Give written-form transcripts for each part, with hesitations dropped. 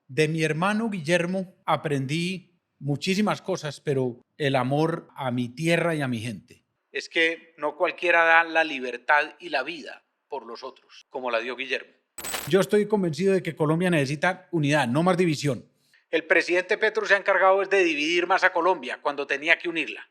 De mi hermano Guillermo aprendí muchísimas cosas, pero el amor a mi tierra y a mi gente. Es que no cualquiera da la libertad y la vida por los otros, como la dio Guillermo. Yo estoy convencido de que Colombia necesita unidad, no más división. El presidente Petro se ha encargado de dividir más a Colombia cuando tenía que unirla.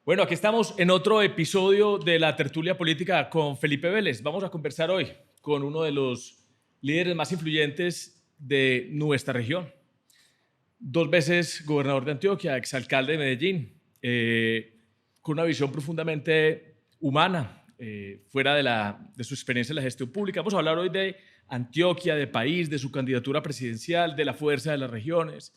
Bueno, aquí estamos en otro episodio de la tertulia política con Felipe Vélez. Vamos a conversar hoy con uno de los líderes más influyentes de nuestra región. 2 veces gobernador de Antioquia, exalcalde de Medellín, con una visión profundamente humana, fuera de su experiencia en la gestión pública. Vamos a hablar hoy de Antioquia, de país, de su candidatura presidencial, de la fuerza de las regiones,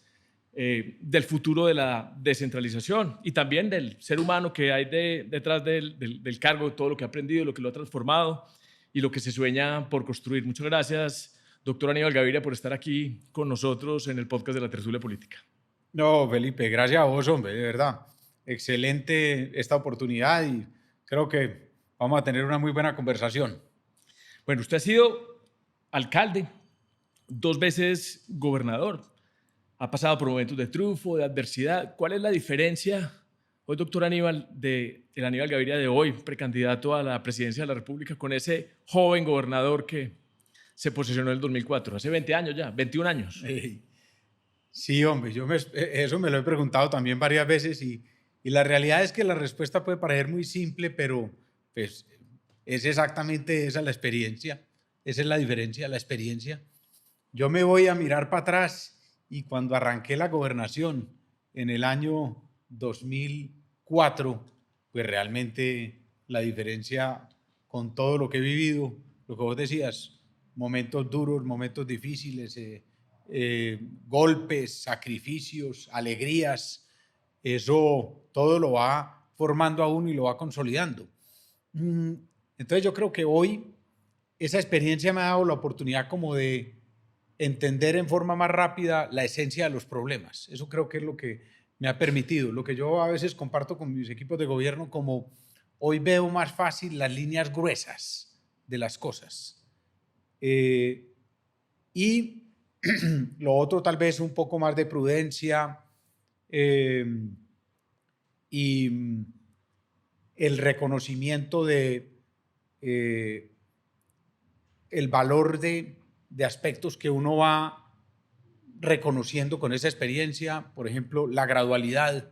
del futuro de la descentralización y también del ser humano que hay detrás del cargo, de todo lo que ha aprendido, lo que lo ha transformado y lo que se sueña por construir. Muchas gracias, doctor Aníbal Gaviria, por estar aquí con nosotros en el podcast de la tertulia política. No, Felipe, gracias a vos, hombre, de verdad. Excelente esta oportunidad y creo que vamos a tener una muy buena conversación. Bueno, usted ha sido alcalde, 2 veces gobernador. Ha pasado por momentos de triunfo, de adversidad. ¿Cuál es la diferencia hoy, doctor Aníbal, del Aníbal Gaviria de hoy, precandidato a la presidencia de la República, con ese joven gobernador que se posicionó en el 2004, hace 20 años ya, 21 años? Sí, hombre, eso me lo he preguntado también varias veces y la realidad es que la respuesta puede parecer muy simple, pero pues, es exactamente esa la experiencia, esa es la diferencia, la experiencia. Yo me voy a mirar para atrás y cuando arranqué la gobernación en el año 2004, pues realmente la diferencia con todo lo que he vivido, lo que vos decías, momentos duros, momentos difíciles, golpes, sacrificios, alegrías, eso todo lo va formando a uno y lo va consolidando. Entonces yo creo que hoy esa experiencia me ha dado la oportunidad como de entender en forma más rápida la esencia de los problemas. Eso creo que es lo que me ha permitido, lo que yo a veces comparto con mis equipos de gobierno, como hoy veo más fácil las líneas gruesas de las cosas. Y lo otro tal vez un poco más de prudencia y el reconocimiento de el valor de aspectos que uno va reconociendo con esa experiencia, por ejemplo, la gradualidad,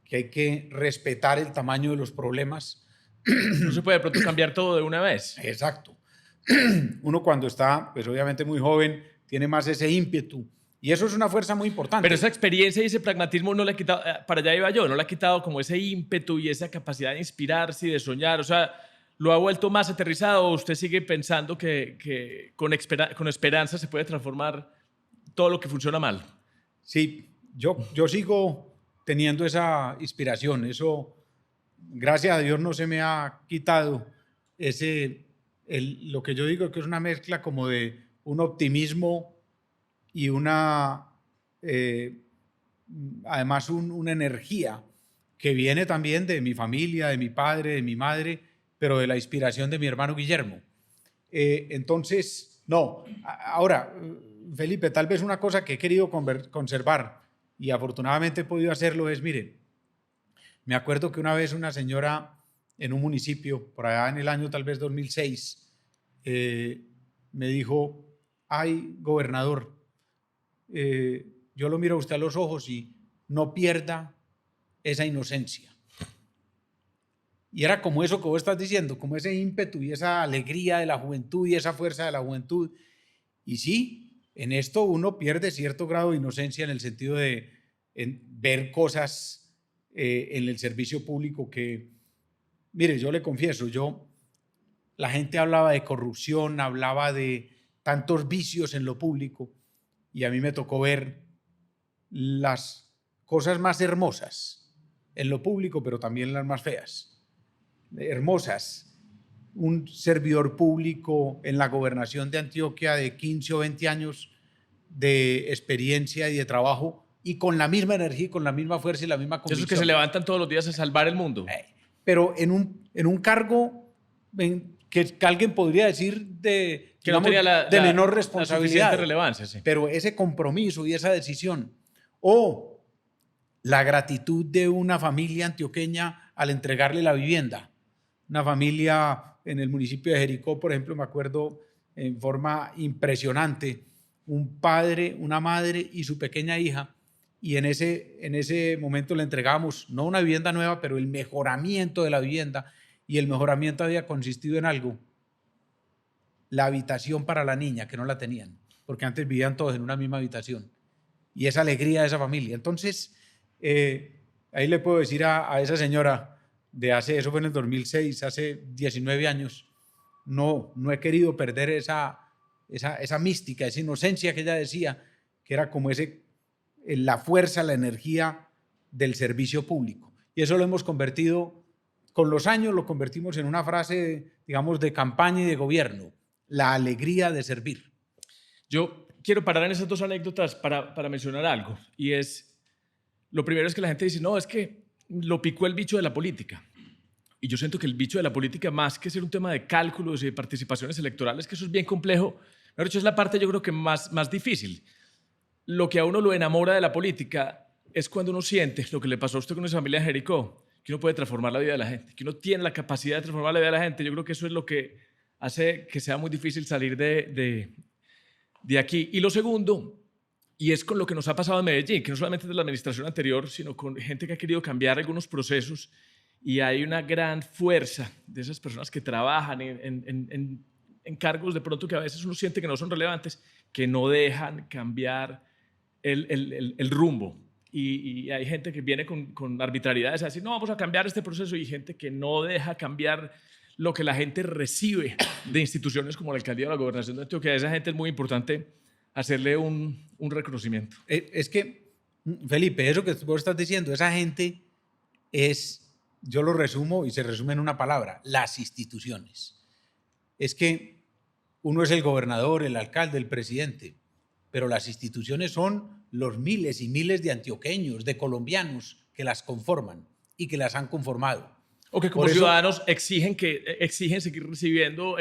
que hay que respetar el tamaño de los problemas. No se puede de pronto cambiar todo de una vez. Exacto. Uno cuando está, pues obviamente muy joven, tiene más ese ímpetu y eso es una fuerza muy importante. Pero esa experiencia y ese pragmatismo no le ha quitado, para allá iba yo, no le ha quitado como ese ímpetu y esa capacidad de inspirarse y de soñar. O sea, ¿lo ha vuelto más aterrizado o usted sigue pensando que con esperanza se puede transformar todo lo que funciona mal? Sí, yo sigo teniendo esa inspiración. Eso, gracias a Dios, no se me ha quitado lo que yo digo que es una mezcla como de un optimismo y además una energía que viene también de mi familia, de mi padre, de mi madre, pero de la inspiración de mi hermano Guillermo. Entonces, no. Ahora, Felipe, tal vez una cosa que he querido conservar y afortunadamente he podido hacerlo es, mire, me acuerdo que una vez una señora en un municipio, por allá en el año tal vez 2006, me dijo, ay, gobernador, yo lo miro a usted a los ojos y no pierda esa inocencia. Y era como eso que vos estás diciendo, como ese ímpetu y esa alegría de la juventud y esa fuerza de la juventud. Y sí, en esto uno pierde cierto grado de inocencia en el sentido de ver cosas en el servicio público que, mire, yo le confieso, la gente hablaba de corrupción, hablaba de tantos vicios en lo público y a mí me tocó ver las cosas más hermosas en lo público, pero también las más feas. Hermosas. Un servidor público en la gobernación de Antioquia de 15 o 20 años de experiencia y de trabajo y con la misma energía y con la misma fuerza y la misma convicción. Esos que se levantan todos los días a salvar el mundo. Pero en un cargo que alguien podría decir de, Que no tenía de menor la responsabilidad. suficiente relevancia, sí. Pero ese compromiso y esa decisión, o la gratitud de una familia antioqueña al entregarle la vivienda. Una familia en el municipio de Jericó, por ejemplo, me acuerdo en forma impresionante, un padre, una madre y su pequeña hija, y en ese momento le entregamos no una vivienda nueva, pero el mejoramiento de la vivienda, y el mejoramiento había consistido en algo: la habitación para la niña, que no la tenían, porque antes vivían todos en una misma habitación, y esa alegría de esa familia. Entonces, ahí le puedo decir a esa señora eso fue en el 2006, hace 19 años, no he querido perder esa mística, esa inocencia que ella decía, que era como la fuerza, la energía del servicio público. Y eso lo hemos convertido, con los años lo convertimos en una frase, digamos, de campaña y de gobierno: la alegría de servir. Yo quiero parar en esas dos anécdotas para mencionar algo, y lo primero es que la gente dice, no, es que lo picó el bicho de la política. Y yo siento que el bicho de la política, más que ser un tema de cálculos y de participaciones electorales, que eso es bien complejo, mejor dicho, es la parte yo creo que más difícil. Lo que a uno lo enamora de la política es cuando uno siente lo que le pasó a usted con esa familia en Jericó, que uno puede transformar la vida de la gente, que uno tiene la capacidad de transformar la vida de la gente. Yo creo que eso es lo que hace que sea muy difícil salir de aquí. Y lo segundo, y es con lo que nos ha pasado en Medellín, que no solamente de la administración anterior, sino con gente que ha querido cambiar algunos procesos, y hay una gran fuerza de esas personas que trabajan en cargos de pronto que a veces uno siente que no son relevantes, que no dejan cambiar el rumbo. Y hay gente que viene con arbitrariedades a decir, no, vamos a cambiar este proceso, y gente que no deja cambiar lo que la gente recibe de instituciones como la alcaldía o la gobernación de Antioquia. A esa gente es muy importante hacerle un reconocimiento. Es que, Felipe, eso que vos estás diciendo, esa gente yo lo resumo y se resume en una palabra: las instituciones. Es que uno es el gobernador, el alcalde, el presidente, pero las instituciones son los miles y miles de antioqueños, de colombianos que las conforman y que las han conformado. O que como ciudadanos exigen seguir recibiendo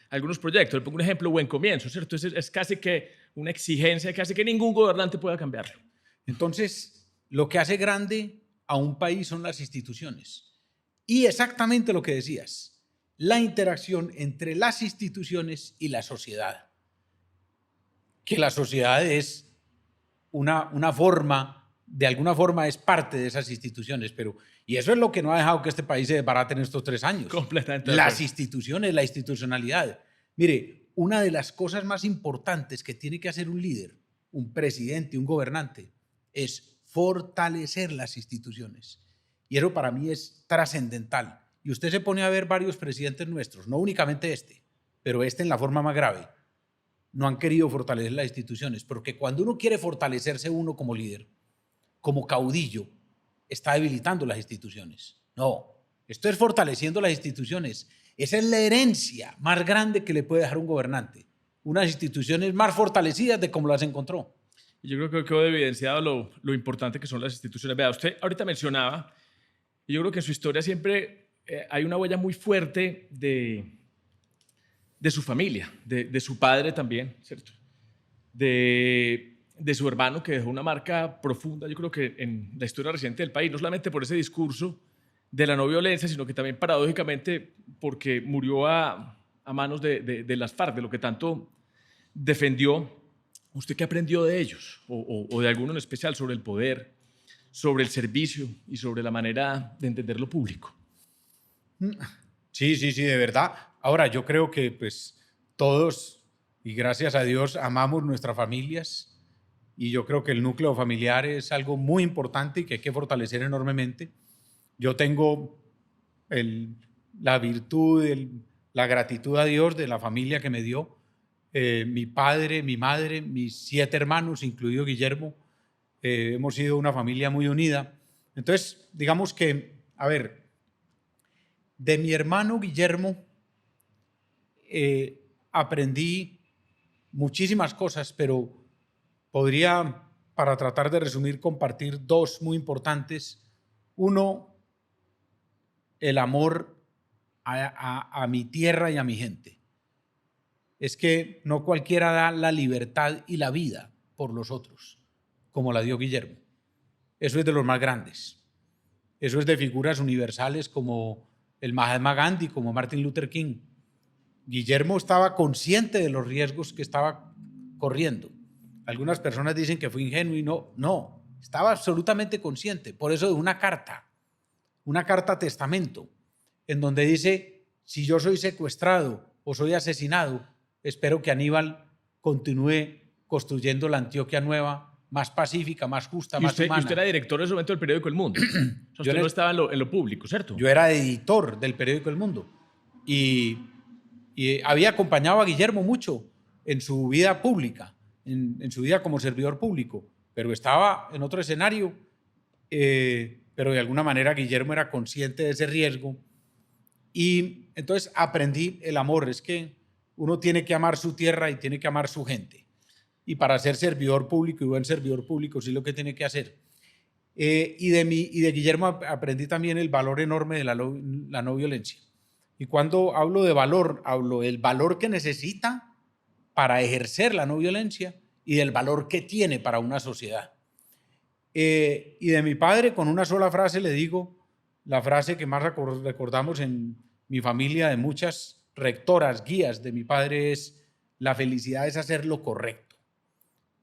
algunos proyectos. Le pongo un ejemplo: Buen Comienzo, ¿cierto? Es casi que una exigencia que hace que ningún gobernante pueda cambiarlo. Entonces, lo que hace grande a un país son las instituciones. Y exactamente lo que decías: la interacción entre las instituciones y la sociedad. Que la sociedad es una forma, de alguna forma es parte de esas instituciones, y eso es lo que no ha dejado que este país se desbarate en estos 3 años. Completamente. Las instituciones, la institucionalidad. Mire, una de las cosas más importantes que tiene que hacer un líder, un presidente, un gobernante, es fortalecer las instituciones. Y eso para mí es trascendental. Y usted se pone a ver varios presidentes nuestros, no únicamente pero en la forma más grave, no han querido fortalecer las instituciones, porque cuando uno quiere fortalecerse uno como líder, como caudillo, está debilitando las instituciones. No, esto es fortaleciendo las instituciones. Esa es la herencia más grande que le puede dejar un gobernante. Unas instituciones más fortalecidas de como las encontró. Yo creo que quedó evidenciado lo importante que son las instituciones. Vea, usted ahorita mencionaba, y yo creo que en su historia siempre hay una huella muy fuerte de su familia, de su padre también, ¿cierto? De su hermano, que dejó una marca profunda, yo creo que en la historia reciente del país, no solamente por ese discurso de la no violencia, sino que también paradójicamente porque murió a manos de las FARC, de lo que tanto defendió. ¿Usted qué aprendió de ellos? O de alguno en especial sobre el poder, sobre el servicio y sobre la manera de entender lo público. Sí, de verdad. Ahora, yo creo que pues todos, y gracias a Dios, amamos nuestras familias, y yo creo que el núcleo familiar es algo muy importante y que hay que fortalecer enormemente. Yo tengo la virtud, la gratitud a Dios de la familia que me dio. Mi padre, mi madre, mis 7 hermanos, incluido Guillermo, hemos sido una familia muy unida. Entonces, digamos que, a ver, de mi hermano Guillermo aprendí muchísimas cosas, pero podría para tratar de resumir, compartir dos muy importantes. Uno, el amor a mi tierra y a mi gente. Es que no cualquiera da la libertad y la vida por los otros, como la dio Guillermo. Eso es de los más grandes. Eso es de figuras universales como el Mahatma Gandhi, como Martin Luther King. Guillermo estaba consciente de los riesgos que estaba corriendo. Algunas personas dicen que fue ingenuo y no, estaba absolutamente consciente. Por eso de una carta testamento, en donde dice, si yo soy secuestrado o soy asesinado, espero que Aníbal continúe construyendo la Antioquia nueva, más pacífica, más justa, más humana. Y usted era director en ese momento del periódico El Mundo. O sea, usted no estaba en lo público, ¿cierto? Yo era editor del periódico El Mundo y había acompañado a Guillermo mucho en su vida pública, en su vida como servidor público, pero estaba en otro escenario, pero de alguna manera Guillermo era consciente de ese riesgo y entonces aprendí el amor. Es que uno tiene que amar su tierra y tiene que amar su gente. Y para ser servidor público y buen servidor público, sí lo que tiene que hacer. Y de Guillermo aprendí también el valor enorme de la no violencia. Y cuando hablo de valor, hablo del valor que necesita para ejercer la no violencia y del valor que tiene para una sociedad. Y de mi padre, con una sola frase le digo, la frase que más recordamos en mi familia, de muchas rectoras, guías de mi padre, es: la felicidad es hacer lo correcto.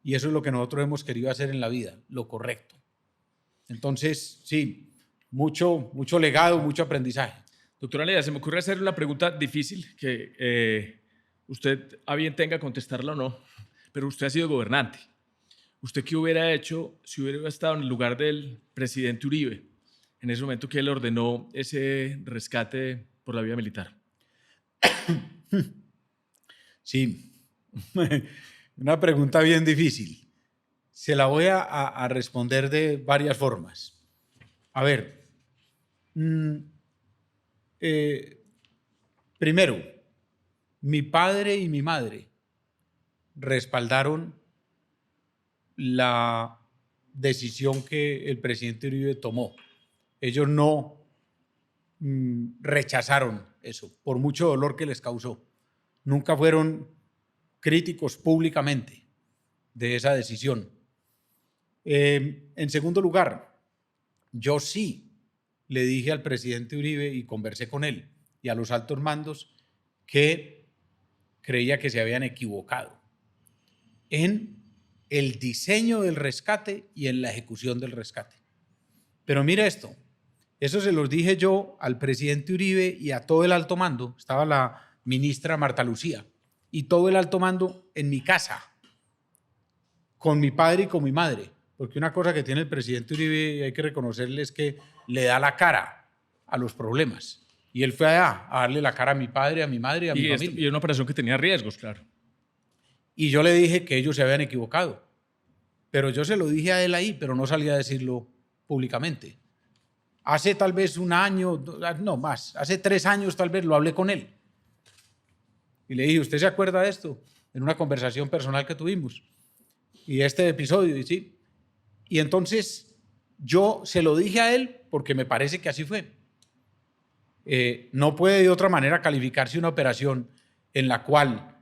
Y eso es lo que nosotros hemos querido hacer en la vida, lo correcto. Entonces, sí, mucho legado, mucho aprendizaje. Doctora Leda, se me ocurre hacer una pregunta difícil que usted a bien tenga contestarla o no, pero usted ha sido gobernante. ¿Usted qué hubiera hecho si hubiera estado en el lugar del presidente Uribe en ese momento que él ordenó ese rescate por la vía militar? Sí. Una pregunta bien difícil. Se la voy a responder de varias formas. A ver, primero, mi padre y mi madre respaldaron la decisión que el presidente Uribe tomó. Ellos no rechazaron eso, por mucho dolor que les causó. Nunca fueron críticos públicamente de esa decisión. En segundo lugar, yo sí le dije al presidente Uribe y conversé con él y a los altos mandos que creía que se habían equivocado en el diseño del rescate y en la ejecución del rescate. Pero mira esto, eso se los dije yo al presidente Uribe y a todo el alto mando. Estaba la ministra Marta Lucía y todo el alto mando en mi casa, con mi padre y con mi madre, porque una cosa que tiene el presidente Uribe, y hay que reconocerle, es que le da la cara a los problemas. Y él fue allá a darle la cara a mi padre, a mi madre y a mi familia. Y una operación que tenía riesgos, claro. Y yo le dije que ellos se habían equivocado. Pero yo se lo dije a él ahí, pero no salí a decirlo públicamente. Hace tal vez un año, no más, hace 3 años tal vez lo hablé con él. Y le dije, ¿usted se acuerda de esto? En una conversación personal que tuvimos. Y este episodio, y sí. Y entonces yo se lo dije a él porque me parece que así fue. No puede de otra manera calificarse una operación en la cual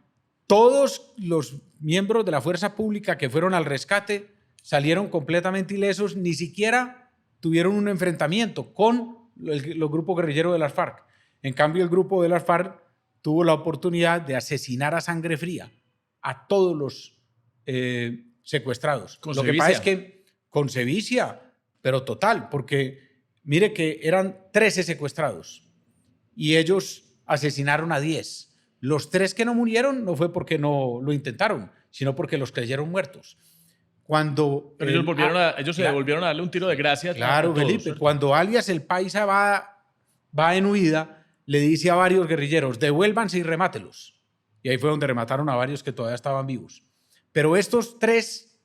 todos los miembros de la fuerza pública que fueron al rescate salieron completamente ilesos, ni siquiera tuvieron un enfrentamiento con los grupos guerrilleros de las FARC. En cambio, el grupo de las FARC tuvo la oportunidad de asesinar a sangre fría a todos los secuestrados. Lo que pasa es que con sevicia, pero total, porque mire que eran 13 secuestrados y ellos asesinaron a 10. Los 3 que no murieron no fue porque no lo intentaron, sino porque los creyeron muertos. Pero ellos se devolvieron a darle un tiro de gracia. Claro, Felipe, ¿cierto? Cuando alias el paisa va en huida, le dice a varios guerrilleros, devuélvanse y remátelos. Y ahí fue donde remataron a varios que todavía estaban vivos. Pero estos 3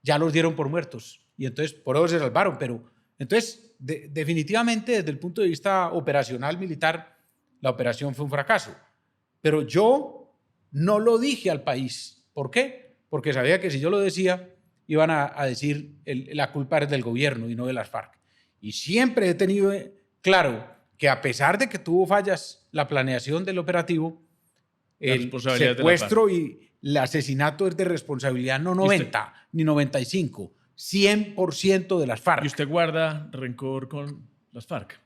ya los dieron por muertos y entonces por eso se salvaron. Pero entonces, definitivamente, desde el punto de vista operacional militar, la operación fue un fracaso. Pero yo no lo dije al país. ¿Por qué? Porque sabía que si yo lo decía, iban a decir la culpa es del gobierno y no de las FARC. Y siempre he tenido claro que a pesar de que tuvo fallas la planeación del operativo, el secuestro y el asesinato es de responsabilidad no 90 ni 95, 100% de las FARC. ¿Y usted guarda rencor con las FARC?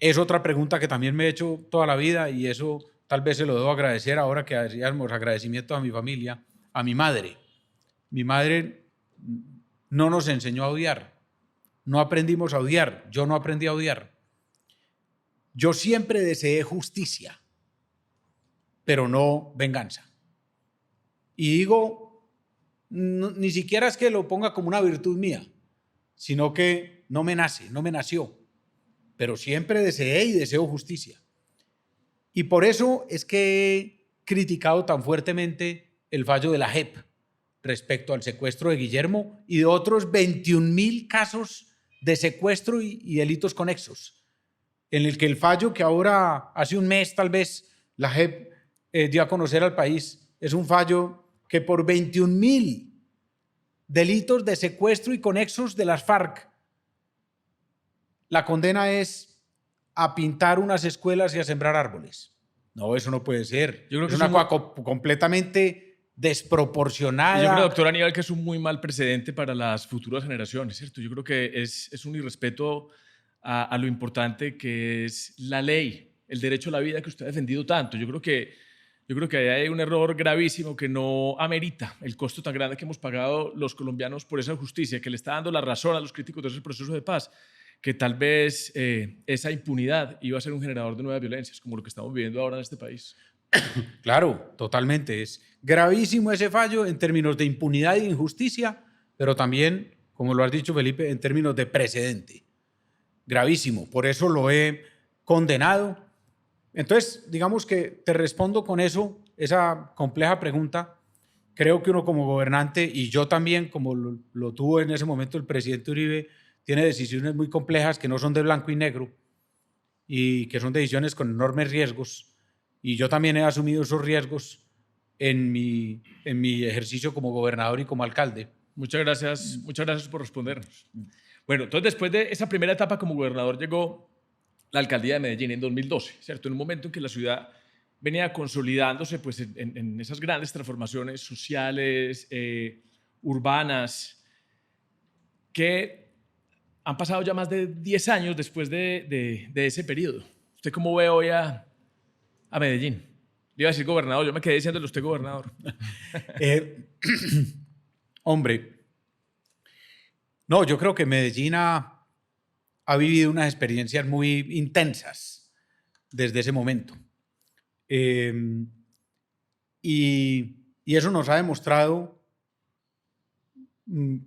Es otra pregunta que también me he hecho toda la vida y eso tal vez se lo debo agradecer ahora que hacíamos agradecimiento a mi familia, a mi madre. Mi madre no nos enseñó a odiar, no aprendimos a odiar, yo no aprendí a odiar. Yo siempre deseé justicia, pero no venganza. Y digo, ni siquiera es que lo ponga como una virtud mía, sino que no me nació, pero siempre deseé y deseo justicia. Y por eso es que he criticado tan fuertemente el fallo de la JEP respecto al secuestro de Guillermo y de otros 21.000 casos de secuestro y delitos conexos, en el que el fallo que ahora, hace un mes tal vez, la JEP dio a conocer al país, es un fallo que por 21.000 delitos de secuestro y conexos de las FARC, la condena es a pintar unas escuelas y a sembrar árboles. No, eso no puede ser. Yo creo que es una cosa completamente desproporcionada. Yo creo, doctor Aníbal, que es un muy mal precedente para las futuras generaciones, ¿cierto? Yo creo que es un irrespeto a lo importante que es la ley, el derecho a la vida que usted ha defendido tanto. Yo creo que ahí hay un error gravísimo que no amerita el costo tan grande que hemos pagado los colombianos por esa justicia, que le está dando la razón a los críticos de ese proceso de paz, que tal vez esa impunidad iba a ser un generador de nuevas violencias, como lo que estamos viviendo ahora en este país. Claro, totalmente. Es gravísimo ese fallo en términos de impunidad e injusticia, pero también, como lo has dicho, Felipe, en términos de precedente. Gravísimo. Por eso lo he condenado. Entonces, digamos que te respondo con eso, esa compleja pregunta. Creo que uno como gobernante, y yo también, como lo tuvo en ese momento el presidente Uribe, tiene decisiones muy complejas que no son de blanco y negro y que son decisiones con enormes riesgos. Y yo también he asumido esos riesgos en mi ejercicio como gobernador y como alcalde. Muchas gracias por respondernos. Bueno, entonces después de esa primera etapa como gobernador llegó la alcaldía de Medellín en 2012, ¿cierto? En un momento en que la ciudad venía consolidándose pues, en esas grandes transformaciones sociales, urbanas, que han pasado ya más de 10 años después de ese periodo. ¿Usted cómo ve hoy a Medellín? Le iba a decir gobernador, yo me quedé diciéndole usted gobernador. Hombre, no, yo creo que Medellín ha vivido unas experiencias muy intensas desde ese momento. Y eso nos ha demostrado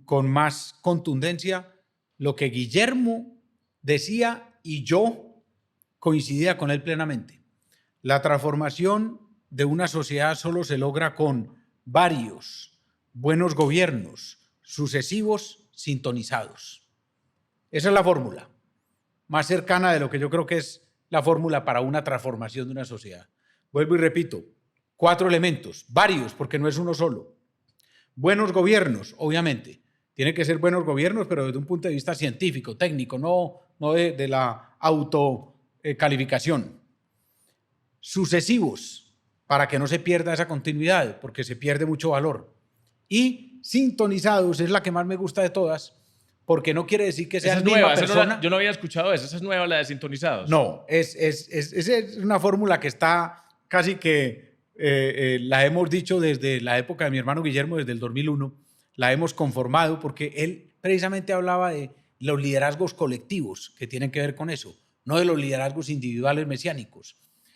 con más contundencia lo que Guillermo decía y yo coincidía con él plenamente. La transformación de una sociedad solo se logra con varios buenos gobiernos sucesivos sintonizados. Esa es la fórmula más cercana de lo que yo creo que es la fórmula para una transformación de una sociedad. Vuelvo y repito, 4 elementos, varios, porque no es uno solo. Buenos gobiernos, obviamente. Tienen que ser buenos gobiernos, pero desde un punto de vista científico, técnico, no de la autocalificación. Sucesivos, para que no se pierda esa continuidad, porque se pierde mucho valor. Y sintonizados, es la que más me gusta de todas, porque no quiere decir que sea la misma persona. Yo no había escuchado esa es nueva, la de sintonizados. No, es una fórmula que está casi que la hemos dicho desde la época de mi hermano Guillermo, desde el 2001, la hemos conformado porque él precisamente hablaba de los liderazgos colectivos que tienen que ver con eso, no de los liderazgos individuales mesiánicos.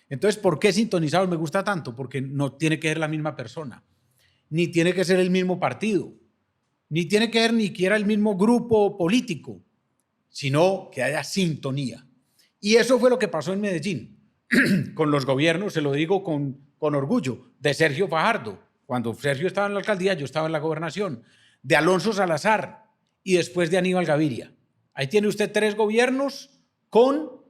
Entonces, ¿por qué sintonizados me gusta tanto? Porque no tiene que ser la misma persona, ni tiene que ser el mismo partido, ni tiene que ser ni siquiera el mismo grupo político, sino que haya sintonía. Y eso fue lo que pasó en Medellín, con los gobiernos, se lo digo con orgullo, de Sergio Fajardo. Cuando Sergio estaba en la alcaldía, yo estaba en la gobernación, de Alonso Salazar y después de Aníbal Gaviria. Ahí tiene usted 3 gobiernos con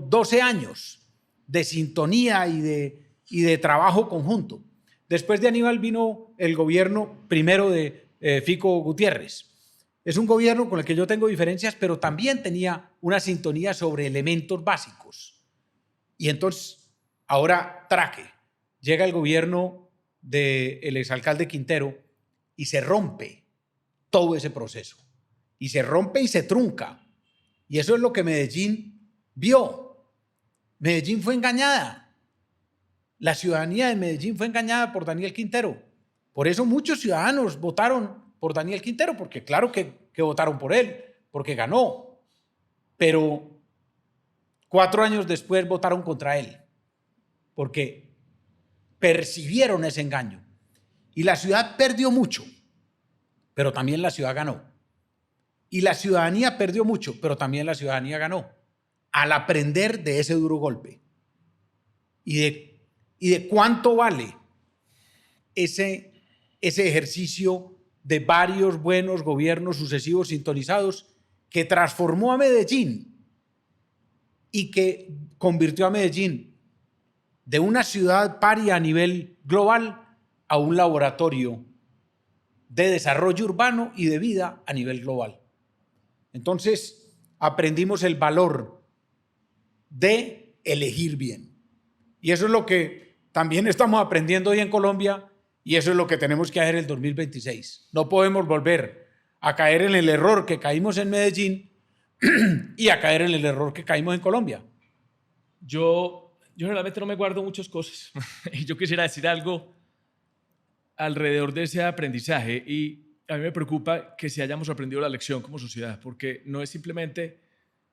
12 años de sintonía y de trabajo conjunto. Después de Aníbal vino el gobierno primero de Fico Gutiérrez. Es un gobierno con el que yo tengo diferencias, pero también tenía una sintonía sobre elementos básicos. Y entonces, ahora traque, llega el gobierno del exalcalde Quintero y se rompe todo ese proceso. Y se rompe y se trunca. Y eso es lo que Medellín vio. Medellín fue engañada. La ciudadanía de Medellín fue engañada por Daniel Quintero. Por eso muchos ciudadanos votaron por Daniel Quintero, porque claro que votaron por él, porque ganó. Pero 4 años después votaron contra él, porque percibieron ese engaño. Y la ciudad perdió mucho, pero también la ciudad ganó. Y la ciudadanía perdió mucho, pero también la ciudadanía ganó, al aprender de ese duro golpe. Y de cuánto vale ese ejercicio de varios buenos gobiernos sucesivos sintonizados que transformó a Medellín y que convirtió a Medellín de una ciudad paria a nivel global a un laboratorio de desarrollo urbano y de vida a nivel global. Entonces, aprendimos el valor de elegir bien. Y eso es lo que también estamos aprendiendo hoy en Colombia, y eso es lo que tenemos que hacer en el 2026. No podemos volver a caer en el error que caímos en Medellín y a caer en el error que caímos en Colombia. Yo generalmente no me guardo muchas cosas y yo quisiera decir algo alrededor de ese aprendizaje, y a mí me preocupa que si hayamos aprendido la lección como sociedad, porque no es simplemente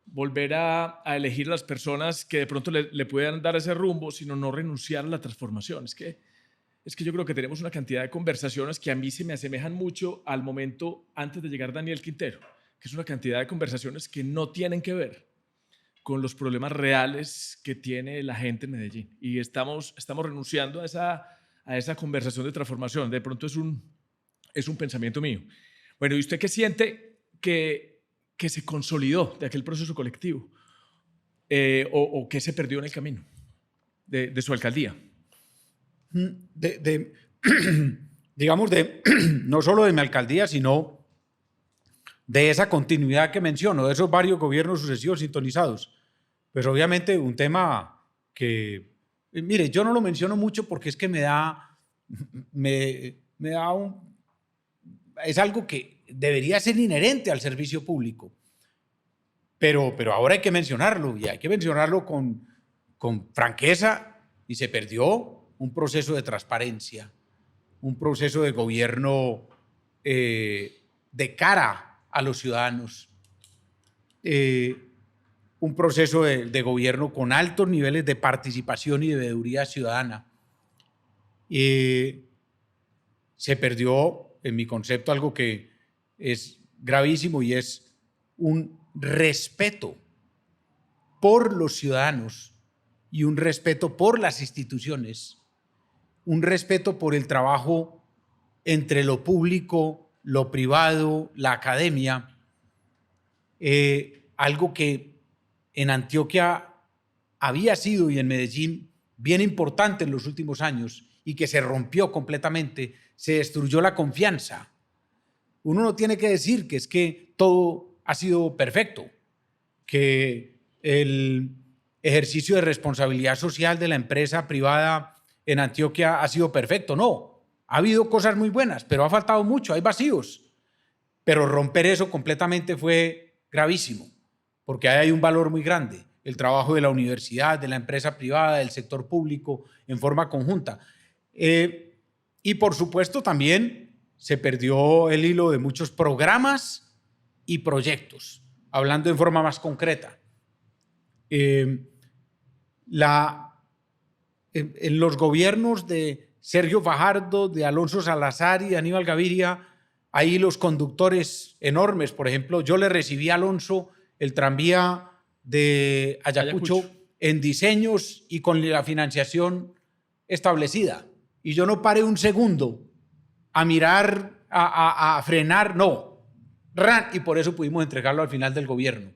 volver a elegir a las personas que de pronto le puedan dar ese rumbo, sino no renunciar a la transformación. Es que yo creo que tenemos una cantidad de conversaciones que a mí se me asemejan mucho al momento antes de llegar Daniel Quintero, que es una cantidad de conversaciones que no tienen que ver con los problemas reales que tiene la gente en Medellín. Y estamos renunciando a esa conversación de transformación. De pronto es un pensamiento mío. Bueno, ¿y usted qué siente que se consolidó de aquel proceso colectivo? ¿O qué se perdió en el camino de su alcaldía? Digamos, no solo de mi alcaldía, sino de esa continuidad que menciono, de esos varios gobiernos sucesivos sintonizados. Pues obviamente un tema que, mire, yo no lo menciono mucho porque es que es algo que debería ser inherente al servicio público. Pero ahora hay que mencionarlo, y hay que mencionarlo con franqueza, y se perdió un proceso de transparencia, un proceso de gobierno de cara a los ciudadanos, un proceso de gobierno con altos niveles de participación y de veeduría ciudadana. Se perdió, en mi concepto, algo que es gravísimo, y es un respeto por los ciudadanos y un respeto por las instituciones, un respeto por el trabajo entre lo público, lo privado, la academia, algo que en Antioquia había sido, y en Medellín, bien importante en los últimos años, y que se rompió completamente. Se destruyó la confianza. Uno no tiene que decir que es que todo ha sido perfecto, que el ejercicio de responsabilidad social de la empresa privada en Antioquia ha sido perfecto. No, ha habido cosas muy buenas, pero ha faltado mucho, hay vacíos. Pero romper eso completamente fue gravísimo, porque ahí hay un valor muy grande, el trabajo de la universidad, de la empresa privada, del sector público en forma conjunta. Y por supuesto también se perdió el hilo de muchos programas y proyectos, hablando en forma más concreta. En los gobiernos de Sergio Fajardo, de Alonso Salazar y de Aníbal Gaviria, hay los conductores enormes. Por ejemplo, yo le recibí a Alonso el tranvía de Ayacucho en diseños y con la financiación establecida. Y yo no paré un segundo a mirar, a frenar, no. Y por eso pudimos entregarlo al final del gobierno.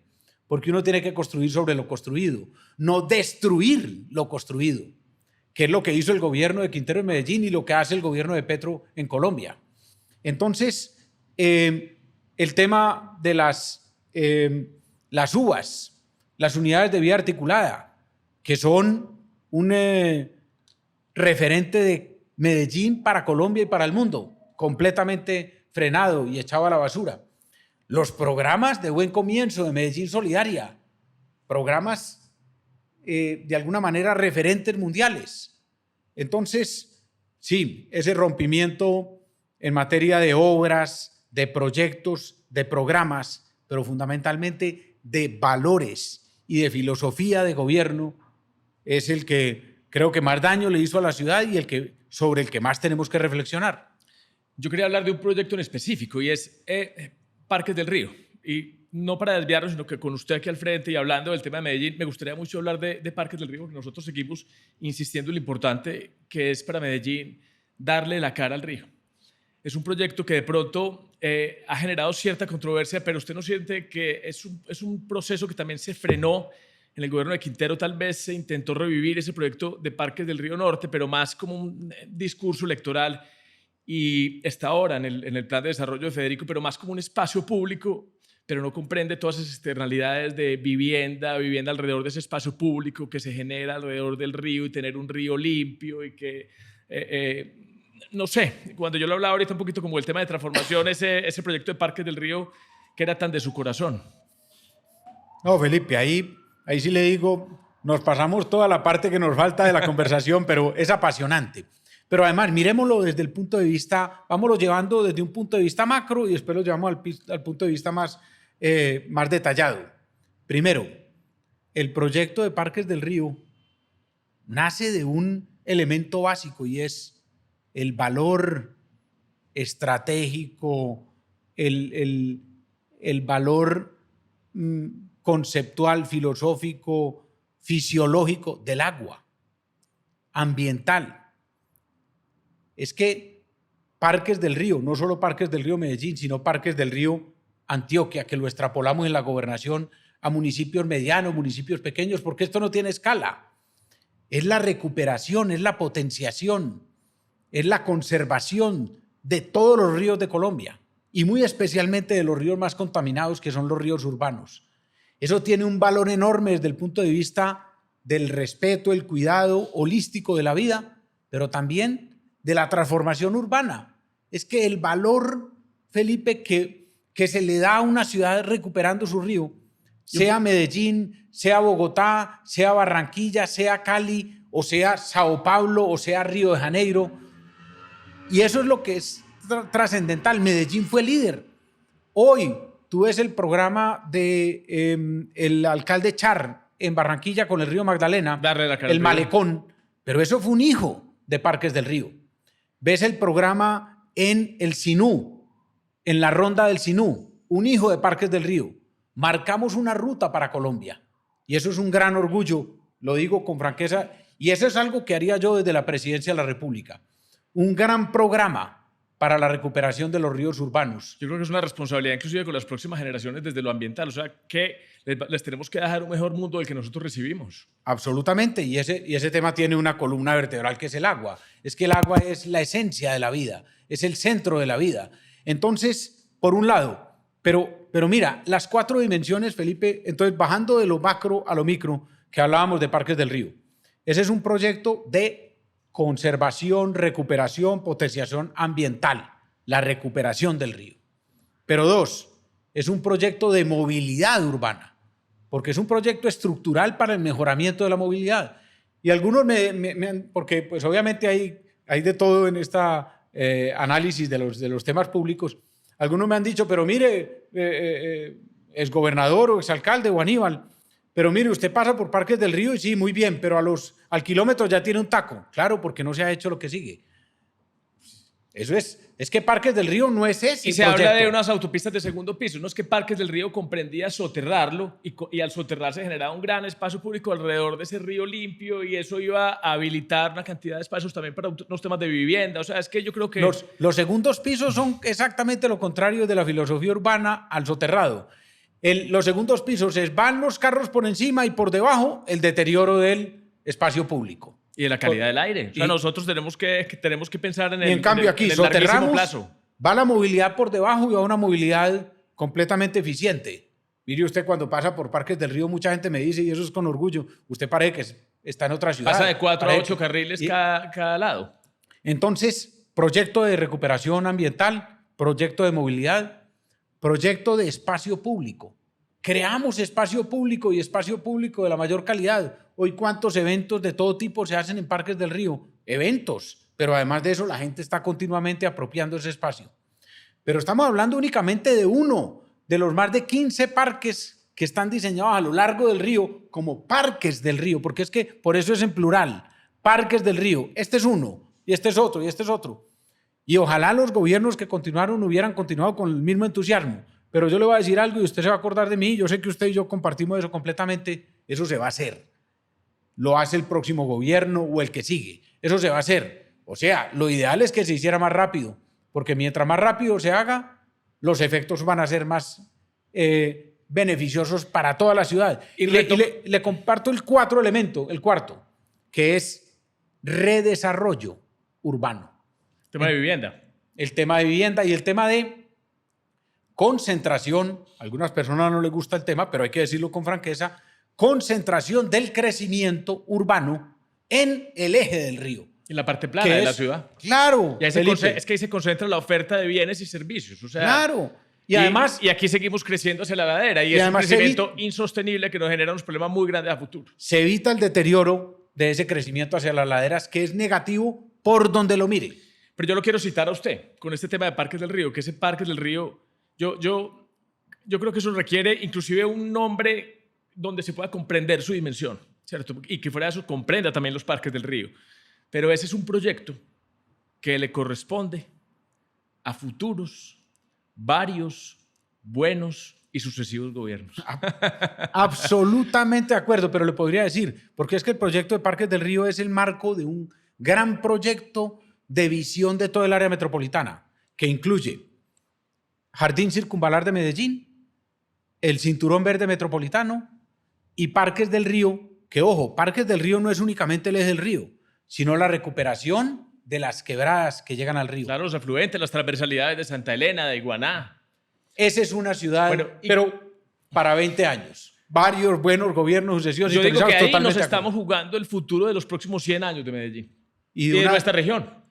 Porque uno tiene que construir sobre lo construido, no destruir lo construido, que es lo que hizo el gobierno de Quintero en Medellín y lo que hace el gobierno de Petro en Colombia. Entonces, el tema de las UAS, las unidades de vía articulada, que son un referente de Medellín para Colombia y para el mundo, completamente frenado y echado a la basura. Los programas de Buen Comienzo de Medellín Solidaria, programas de alguna manera referentes mundiales. Entonces, sí, ese rompimiento en materia de obras, de proyectos, de programas, pero fundamentalmente de valores y de filosofía de gobierno, es el que creo que más daño le hizo a la ciudad y sobre el que más tenemos que reflexionar. Yo quería hablar de un proyecto en específico y es Parques del Río. Y no para desviarnos, sino que con usted aquí al frente y hablando del tema de Medellín, me gustaría mucho hablar de Parques del Río, porque nosotros seguimos insistiendo en lo importante que es para Medellín darle la cara al río. Es un proyecto que de pronto ha generado cierta controversia, pero usted no siente que es un proceso que también se frenó en el gobierno de Quintero. Tal vez se intentó revivir ese proyecto de Parques del Río Norte, pero más como un discurso electoral, y está ahora en el plan de desarrollo de Federico, pero más como un espacio público, pero no comprende todas esas externalidades de vivienda alrededor de ese espacio público que se genera alrededor del río y tener un río limpio y que, no sé, cuando yo lo hablaba ahorita un poquito como el tema de transformación, ese proyecto de Parques del Río que era tan de su corazón. No, Felipe, ahí sí le digo, nos pasamos toda la parte que nos falta de la conversación, pero es apasionante. Pero además, miremoslo desde el punto de vista, vámonos llevando desde un punto de vista macro y después lo llevamos al punto de vista más detallado. Primero, el proyecto de Parques del Río nace de un elemento básico y es el valor estratégico, el valor conceptual, filosófico, fisiológico del agua, ambiental. Es que Parques del Río, no solo Parques del Río Medellín, sino Parques del Río Antioquia, que lo extrapolamos en la gobernación a municipios medianos, municipios pequeños, porque esto no tiene escala. Es la recuperación, es la potenciación, es la conservación de todos los ríos de Colombia y muy especialmente de los ríos más contaminados, que son los ríos urbanos. Eso tiene un valor enorme desde el punto de vista del respeto, el cuidado holístico de la vida, pero también de la transformación urbana. Es que el valor, Felipe, que se le da a una ciudad recuperando su río, sea Medellín, sea Bogotá, sea Barranquilla, sea Cali, o sea Sao Paulo, o sea Río de Janeiro. Y eso es lo que es trascendental. Medellín fue líder. Hoy tú ves el programa de el alcalde Char en Barranquilla con el río Magdalena, el malecón, pero eso fue un hijo de Parques del Río. Ves el programa en el Sinú, en la ronda del Sinú, un hijo de Parques del Río. Marcamos una ruta para Colombia y eso es un gran orgullo, lo digo con franqueza, y eso es algo que haría yo desde la presidencia de la República. Un gran programa para la recuperación de los ríos urbanos. Yo creo que es una responsabilidad inclusive con las próximas generaciones desde lo ambiental, o sea que les tenemos que dejar un mejor mundo del que nosotros recibimos. Absolutamente, y ese tema tiene una columna vertebral que es el agua. Es que el agua es la esencia de la vida, es el centro de la vida. Entonces, por un lado, pero mira, las 4 dimensiones, Felipe, entonces bajando de lo macro a lo micro, que hablábamos de Parques del Río. Ese es un proyecto de conservación, recuperación, potenciación ambiental, la recuperación del río. Pero 2, es un proyecto de movilidad urbana, porque es un proyecto estructural para el mejoramiento de la movilidad. Y algunos porque pues obviamente hay de todo en esta análisis de los temas públicos, algunos me han dicho, pero mire, es gobernador o exalcalde o Aníbal, pero mire, usted pasa por Parques del Río y sí, muy bien, pero al kilómetro ya tiene un taco. Claro, porque no se ha hecho lo que sigue. Eso es que Parques del Río no es ese. Y se habla de unas autopistas de segundo piso. No es que Parques del Río comprendía soterrarlo y al soterrarse generaba un gran espacio público alrededor de ese río limpio y eso iba a habilitar una cantidad de espacios también para unos temas de vivienda. O sea, es que yo creo que... Los segundos pisos son exactamente lo contrario de la filosofía urbana al soterrado. Los segundos pisos van los carros por encima y por debajo el deterioro del espacio público. Y de la calidad del aire. O sea, Y- nosotros tenemos que pensar en Y en cambio aquí en el larguísimo soterramos, plazo. va la movilidad por debajo y va una movilidad completamente eficiente. Mire usted, cuando pasa por Parques del Río, mucha gente me dice, y eso es con orgullo, usted parece que está en otra ciudad. Pasa de 4 a Parece 8 que- carriles y- cada lado. Entonces, proyecto de recuperación ambiental, proyecto de movilidad, proyecto de espacio público. Creamos espacio público y espacio público de la mayor calidad. Hoy, ¿cuántos eventos de todo tipo se hacen en Parques del Río? Eventos, pero además de eso, la gente está continuamente apropiando ese espacio. Pero estamos hablando únicamente de uno de los más de 15 parques que están diseñados a lo largo del río como parques del río, porque es que por eso es en plural, parques del río. Este es uno, y este es otro, y este es otro. Y ojalá los gobiernos que continuaron hubieran continuado con el mismo entusiasmo. Pero yo le voy a decir algo y usted se va a acordar de mí. Yo sé que usted y yo compartimos eso completamente. Eso se va a hacer. Lo hace el próximo gobierno o el que sigue. Eso se va a hacer. O sea, lo ideal es que se hiciera más rápido, porque mientras más rápido se haga, los efectos van a ser más beneficiosos para toda la ciudad. Y le comparto el cuarto, que es redesarrollo urbano. Tema de vivienda. El tema de vivienda y el tema de concentración. A algunas personas no les gusta el tema, pero hay que decirlo con franqueza. Concentración del crecimiento urbano en el eje del río. En la parte plana de la ciudad. Claro. Y ahí es que ahí se concentra la oferta de bienes y servicios. O sea, claro. Y además... Y aquí seguimos creciendo hacia la ladera. Y es un crecimiento insostenible que nos genera unos problemas muy grandes a futuro. Se evita el deterioro de ese crecimiento hacia las laderas, que es negativo por donde lo mire. Pero yo lo quiero citar a usted con este tema de Parques del Río, que ese Parques del Río, yo creo que eso requiere inclusive un nombre donde se pueda comprender su dimensión, ¿cierto? Y que fuera de eso comprenda también los Parques del Río. Pero ese es un proyecto que le corresponde a futuros, varios, buenos y sucesivos gobiernos. Absolutamente de acuerdo, pero le podría decir, porque es que el proyecto de Parques del Río es el marco de un gran proyecto de visión de todo el área metropolitana, que incluye Jardín Circunvalar de Medellín, el Cinturón Verde Metropolitano y Parques del Río, que ojo, Parques del Río no es únicamente el eje del río, sino la recuperación de las quebradas que llegan al río. Claro, los afluentes, las transversalidades de Santa Elena, de Iguaná. Esa es una ciudad, bueno, pero para 20 años. Varios buenos gobiernos sucesivos. Yo digo que ahí nos estamos jugando el futuro de los próximos 100 años de Medellín y de nuestra región.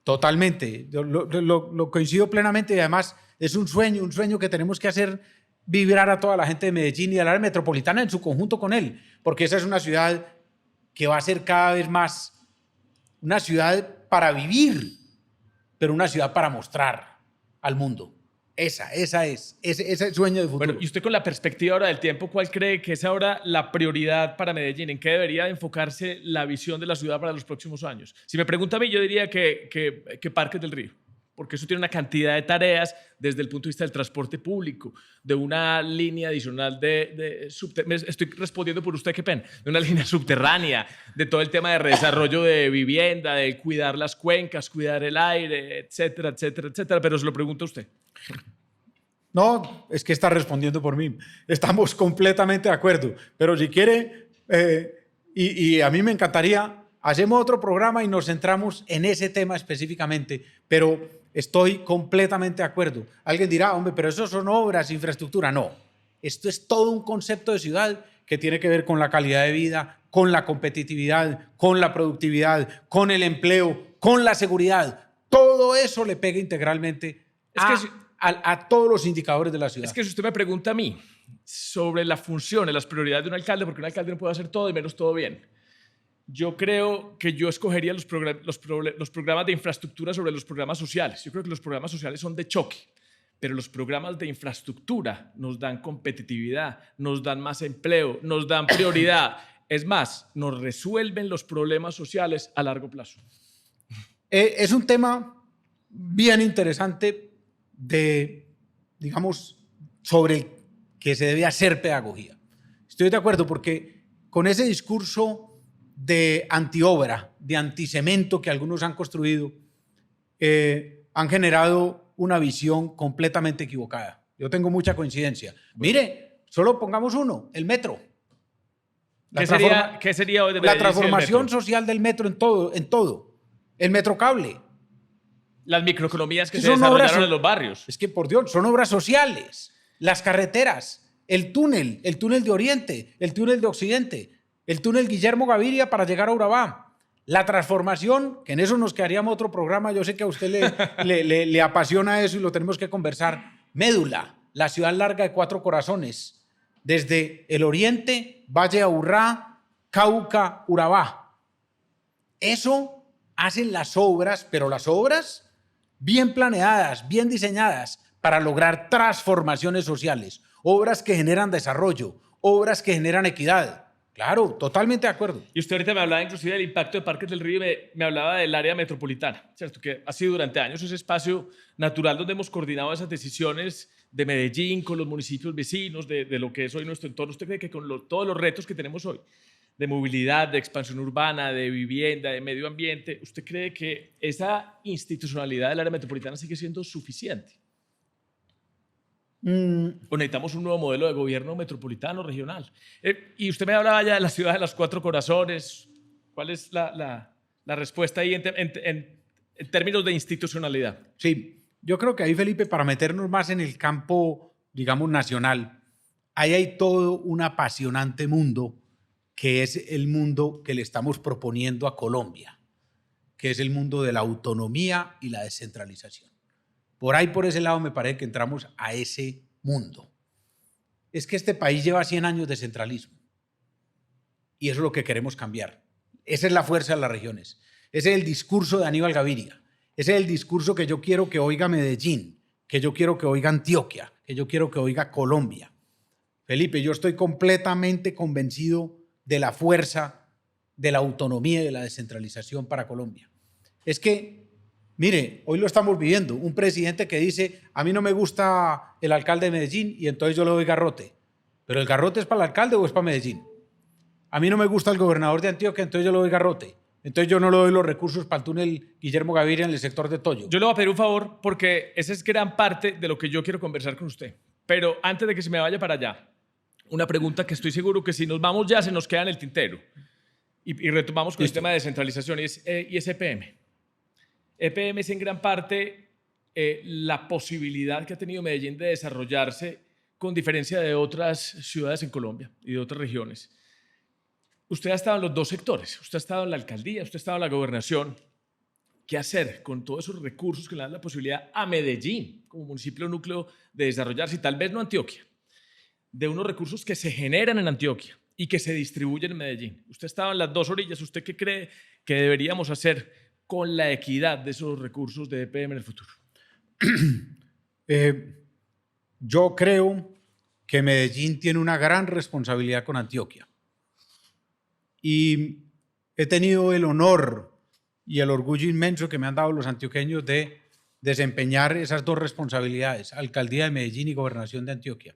Totalmente. Yo lo coincido plenamente y además es un sueño que tenemos que hacer vibrar a toda la gente de Medellín y a la área metropolitana en su conjunto con él, porque esa es una ciudad que va a ser cada vez más una ciudad para vivir, pero una ciudad para mostrar al mundo. Ese sueño de futuro. Bueno, y usted con la perspectiva ahora del tiempo, ¿cuál cree que es ahora la prioridad para Medellín? ¿En qué debería enfocarse la visión de la ciudad para los próximos años? Si me pregunta a mí, yo diría que Parques del Río, porque eso tiene una cantidad de tareas desde el punto de vista del transporte público, de una línea adicional estoy respondiendo por usted, qué pena, de una línea subterránea, de todo el tema de desarrollo de vivienda, de cuidar las cuencas, cuidar el aire, etcétera, etcétera, etcétera, pero se lo pregunto a usted. No, es que está respondiendo por mí. Estamos completamente de acuerdo. Pero si quiere, y a mí me encantaría, hacemos otro programa y nos centramos en ese tema específicamente. Pero estoy completamente de acuerdo. Alguien dirá, hombre, pero eso son obras, infraestructura. No, esto es todo un concepto de ciudad que tiene que ver con la calidad de vida, con la competitividad, con la productividad, con el empleo, con la seguridad. Todo eso le pega integralmente a todos los indicadores de la ciudad. Es que si usted me pregunta a mí sobre la función y las prioridades de un alcalde, porque un alcalde no puede hacer todo y menos todo bien, yo creo que yo escogería los programas de infraestructura sobre los programas sociales. Yo creo que los programas sociales son de choque, pero los programas de infraestructura nos dan competitividad, nos dan más empleo, nos dan prioridad. Es más, nos resuelven los problemas sociales a largo plazo. Es un tema bien interesante sobre el que se debe hacer pedagogía. Estoy de acuerdo porque con ese discurso de antiobra, de anticemento que algunos han construido, han generado una visión completamente equivocada. Yo tengo mucha coincidencia. Mire, solo pongamos uno, el metro. ¿Qué sería hoy de la Medellín sin el transformación metro? social del metro en todo, en todo. El metrocable. Las microeconomías que Sí, se son obras desarrollaron en los barrios. Es que, por Dios, son obras sociales. Las carreteras, el túnel de Oriente, el túnel de Occidente, el túnel Guillermo Gaviria para llegar a Urabá. La transformación, que en eso nos quedaríamos otro programa, yo sé que a usted le apasiona eso y lo tenemos que conversar. Médula, la ciudad larga de 4 corazones, desde el Oriente, Valle Aburrá, Cauca, Urabá. Eso hacen las obras, pero las obras bien planeadas, bien diseñadas para lograr transformaciones sociales, obras que generan desarrollo, obras que generan equidad. Claro, totalmente de acuerdo. Y usted ahorita me hablaba inclusive del impacto de Parques del Río y me hablaba del área metropolitana, ¿cierto? Que ha sido durante años ese espacio natural donde hemos coordinado esas decisiones de Medellín con los municipios vecinos, de lo que es hoy nuestro entorno. ¿Usted cree que con todos los retos que tenemos hoy, de movilidad, de expansión urbana, de vivienda, de medio ambiente, usted cree que esa institucionalidad del área metropolitana sigue siendo suficiente? ¿O necesitamos un nuevo modelo de gobierno metropolitano, regional? Y usted me hablaba ya de la ciudad de los 4 corazones. ¿Cuál es la respuesta ahí en términos de institucionalidad? Sí, yo creo que ahí, Felipe, para meternos más en el campo, digamos, nacional, ahí hay todo un apasionante mundo que es el mundo que le estamos proponiendo a Colombia, que es el mundo de la autonomía y la descentralización. Por ahí, por ese lado, me parece que entramos a ese mundo. Es que este país lleva 100 años de centralismo y eso es lo que queremos cambiar. Esa es la fuerza de las regiones. Ese es el discurso de Aníbal Gaviria. Ese es el discurso que yo quiero que oiga Medellín, que yo quiero que oiga Antioquia, que yo quiero que oiga Colombia. Felipe, yo estoy completamente convencido de la fuerza, de la autonomía y de la descentralización para Colombia. Es que, mire, hoy lo estamos viviendo, un presidente que dice, a mí no me gusta el alcalde de Medellín y entonces yo le doy garrote. ¿Pero el garrote es para el alcalde o es para Medellín? A mí no me gusta el gobernador de Antioquia, entonces yo le doy garrote. Entonces yo no le doy los recursos para el túnel Guillermo Gaviria en el sector de Toyo. Yo le voy a pedir un favor porque esa es gran parte de lo que yo quiero conversar con usted. Pero antes de que se me vaya para allá, una pregunta que estoy seguro que si nos vamos ya se nos queda en el tintero. Y retomamos con el tema de descentralización y es EPM. EPM es en gran parte la posibilidad que ha tenido Medellín de desarrollarse con diferencia de otras ciudades en Colombia y de otras regiones. Usted ha estado en los dos sectores, usted ha estado en la alcaldía, usted ha estado en la gobernación. ¿Qué hacer con todos esos recursos que le dan la posibilidad a Medellín como municipio núcleo de desarrollarse y tal vez no Antioquia? De unos recursos que se generan en Antioquia y que se distribuyen en Medellín. Usted ha estado en las dos orillas. ¿Usted qué cree que deberíamos hacer con la equidad de esos recursos de EPM en el futuro? Yo creo que Medellín tiene una gran responsabilidad con Antioquia. Y he tenido el honor y el orgullo inmenso que me han dado los antioqueños de desempeñar esas dos responsabilidades, alcaldía de Medellín y gobernación de Antioquia.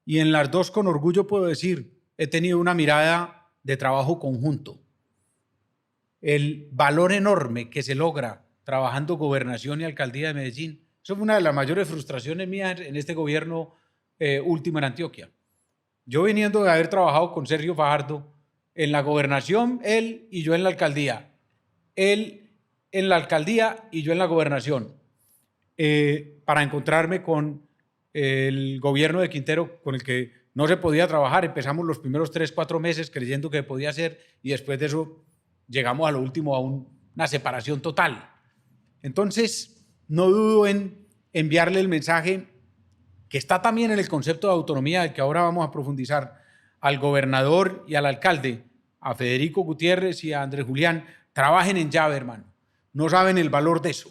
Y en las dos, con orgullo puedo decir, he tenido una mirada de trabajo conjunto. El valor enorme que se logra trabajando gobernación y alcaldía de Medellín, eso fue una de las mayores frustraciones mías en este gobierno último en Antioquia. Yo viniendo de haber trabajado con Sergio Fajardo en la gobernación, él y yo en la alcaldía, él en la alcaldía y yo en la gobernación, para encontrarme con el gobierno de Quintero, con el que no se podía trabajar. Empezamos los primeros 3-4 meses creyendo que podía ser y después de eso llegamos a lo último a una separación total. Entonces, no dudo en enviarle el mensaje que está también en el concepto de autonomía, del que ahora vamos a profundizar, al gobernador y al alcalde, a Federico Gutiérrez y a Andrés Julián. Trabajen en llave, hermano. No saben el valor de eso,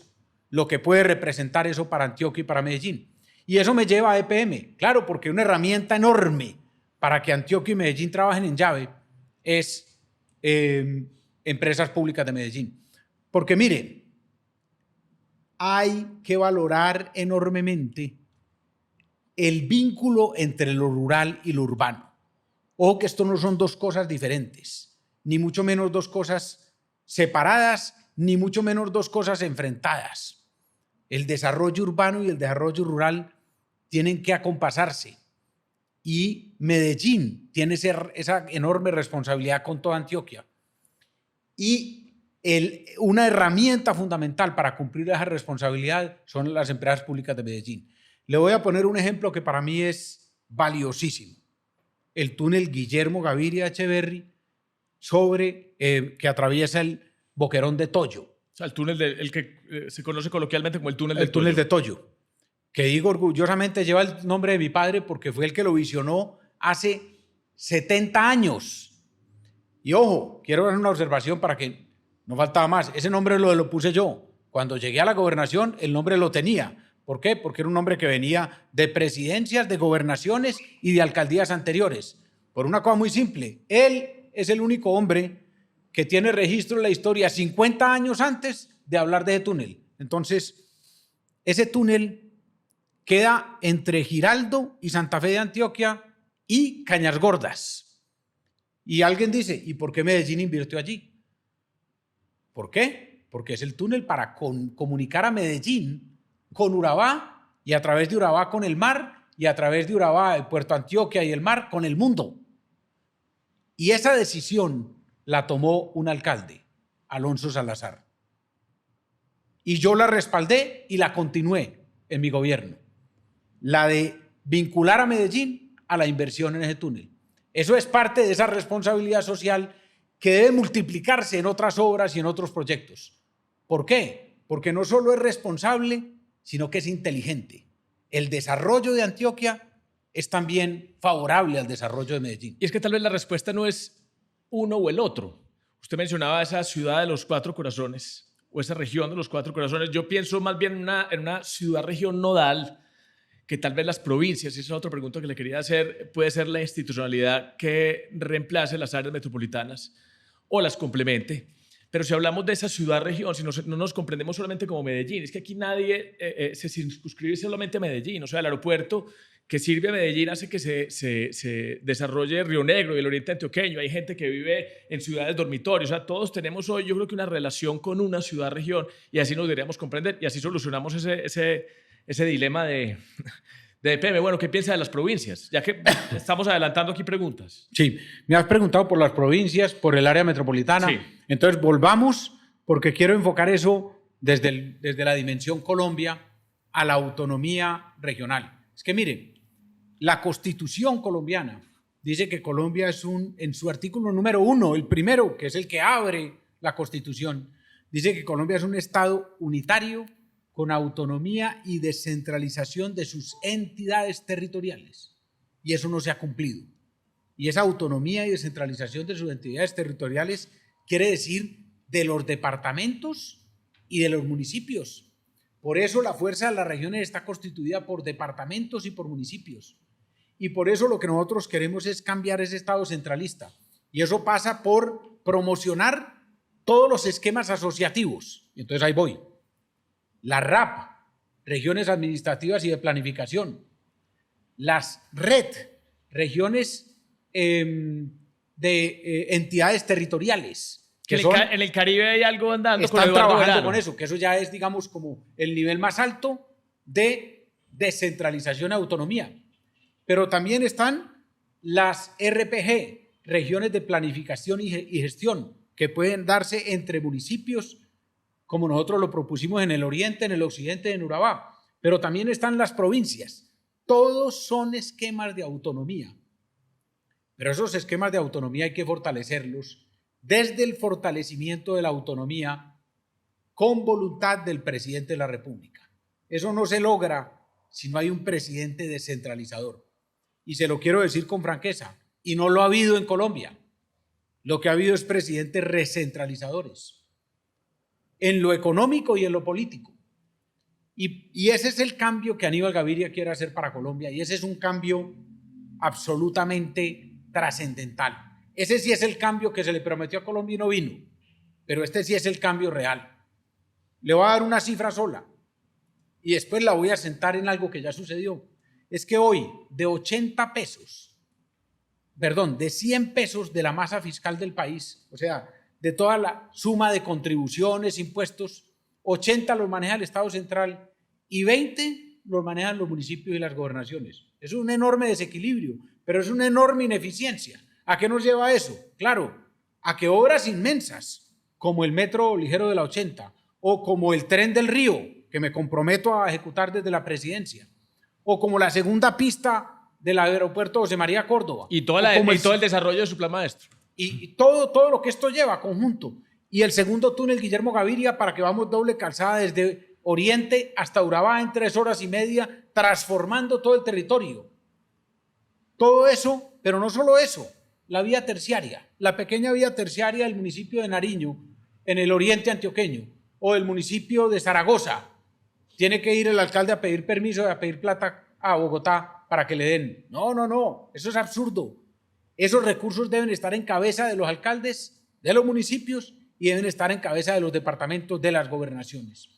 lo que puede representar eso para Antioquia y para Medellín. Y eso me lleva a EPM, claro, porque una herramienta enorme para que Antioquia y Medellín trabajen en llave es Empresas Públicas de Medellín. Porque mire, hay que valorar enormemente el vínculo entre lo rural y lo urbano. Ojo que esto no son dos cosas diferentes, ni mucho menos dos cosas separadas, ni mucho menos dos cosas enfrentadas. El desarrollo urbano y el desarrollo rural tienen que acompasarse. y Medellín tiene esa enorme responsabilidad con toda Antioquia. Y una herramienta fundamental para cumplir esa responsabilidad son las empresas públicas de Medellín. Le voy a poner un ejemplo que para mí es valiosísimo. El túnel Guillermo Gaviria Echeverry que atraviesa el Boquerón de Toyo. O sea, el que se conoce coloquialmente como el túnel del Toyo. El túnel de Toyo, que digo orgullosamente lleva el nombre de mi padre porque fue el que lo visionó hace 70 años. Y ojo, quiero hacer una observación para que no faltaba más. Ese nombre lo puse yo. Cuando llegué a la gobernación, el nombre lo tenía. ¿Por qué? Porque era un nombre que venía de presidencias, de gobernaciones y de alcaldías anteriores. Por una cosa muy simple. Él es el único hombre que tiene registro en la historia 50 años antes de hablar de ese túnel. Entonces, ese túnel queda entre Giraldo y Santa Fe de Antioquia y Cañas Gordas. Y alguien dice, ¿y por qué Medellín invirtió allí? ¿Por qué? Porque es el túnel para comunicar a Medellín con Urabá y a través de Urabá con el mar y a través de Urabá, el Puerto Antioquia y el mar con el mundo. Y esa decisión la tomó un alcalde, Alonso Salazar. Y yo la respaldé y la continué en mi gobierno. La de vincular a Medellín a la inversión en ese túnel. Eso es parte de esa responsabilidad social que debe multiplicarse en otras obras y en otros proyectos. ¿Por qué? Porque no solo es responsable, sino que es inteligente. El desarrollo de Antioquia es también favorable al desarrollo de Medellín. Y es que tal vez la respuesta no es uno o el otro. Usted mencionaba esa ciudad de los 4 corazones o esa región de los 4 corazones. Yo pienso más bien en una ciudad-región nodal que tal vez las provincias, y esa es otra pregunta que le quería hacer, puede ser la institucionalidad que reemplace las áreas metropolitanas o las complemente. Pero si hablamos de esa ciudad-región, si no nos comprendemos solamente como Medellín, es que aquí nadie se circunscribe solamente a Medellín. O sea, el aeropuerto que sirve a Medellín hace que se desarrolle Río Negro y el oriente antioqueño. Hay gente que vive en ciudades dormitorios. O sea, todos tenemos hoy, yo creo que una relación con una ciudad-región y así nos deberíamos comprender y así solucionamos ese dilema de EPM. Bueno, ¿qué piensa de las provincias? Ya que estamos adelantando aquí preguntas. Sí, me has preguntado por las provincias, por el área metropolitana. Sí. Entonces, volvamos, porque quiero enfocar eso desde la dimensión Colombia a la autonomía regional. Es que miren, la Constitución colombiana dice que Colombia es en su artículo número 1, el primero, que es el que abre la Constitución, dice que Colombia es un Estado unitario con autonomía y descentralización de sus entidades territoriales. Y eso no se ha cumplido. Y esa autonomía y descentralización de sus entidades territoriales quiere decir de los departamentos y de los municipios. Por eso la fuerza de las regiones está constituida por departamentos y por municipios. Y por eso lo que nosotros queremos es cambiar ese Estado centralista. Y eso pasa por promocionar todos los esquemas asociativos. Y entonces ahí voy. La RAP, regiones administrativas y de planificación. Las RED, regiones de entidades territoriales. Que en el Caribe hay algo andando. Están trabajando con eso, que eso ya es, digamos, como el nivel más alto de descentralización y autonomía. Pero también están las RPG, regiones de planificación y gestión, que pueden darse entre municipios, como nosotros lo propusimos en el oriente, en el occidente, en Urabá. Pero también están las provincias. Todos son esquemas de autonomía. Pero esos esquemas de autonomía hay que fortalecerlos desde el fortalecimiento de la autonomía con voluntad del presidente de la República. Eso no se logra si no hay un presidente descentralizador. Y se lo quiero decir con franqueza, y no lo ha habido en Colombia. Lo que ha habido es presidentes recentralizadores, en lo económico y en lo político. Y ese es el cambio que Aníbal Gaviria quiere hacer para Colombia, y ese es un cambio absolutamente trascendental. Ese sí es el cambio que se le prometió a Colombia y no vino, pero este sí es el cambio real. Le voy a dar una cifra sola y después la voy a sentar en algo que ya sucedió. Es que hoy de 100 pesos de la masa fiscal del país, o sea, de toda la suma de contribuciones, impuestos, 80 los maneja el Estado central y 20 los manejan los municipios y las gobernaciones. Es un enorme desequilibrio, pero es una enorme ineficiencia. ¿A qué nos lleva eso? Claro, a que obras inmensas, como el metro ligero de la 80, o como el tren del Río, que me comprometo a ejecutar desde la presidencia, o como la segunda pista del aeropuerto José María Córdoba. Y todo el desarrollo de su plan maestro. Y todo lo que esto lleva conjunto. Y el segundo túnel Guillermo Gaviria para que vamos doble calzada desde Oriente hasta Urabá en 3 horas y media, transformando todo el territorio. Todo eso, pero no solo eso, la vía terciaria, la pequeña vía terciaria del municipio de Nariño, en el oriente antioqueño, o del municipio de Zaragoza. Tiene que ir el alcalde a pedir permiso, a pedir plata a Bogotá para que le den. No, eso es absurdo. Esos recursos deben estar en cabeza de los alcaldes, de los municipios, y deben estar en cabeza de los departamentos, de las gobernaciones.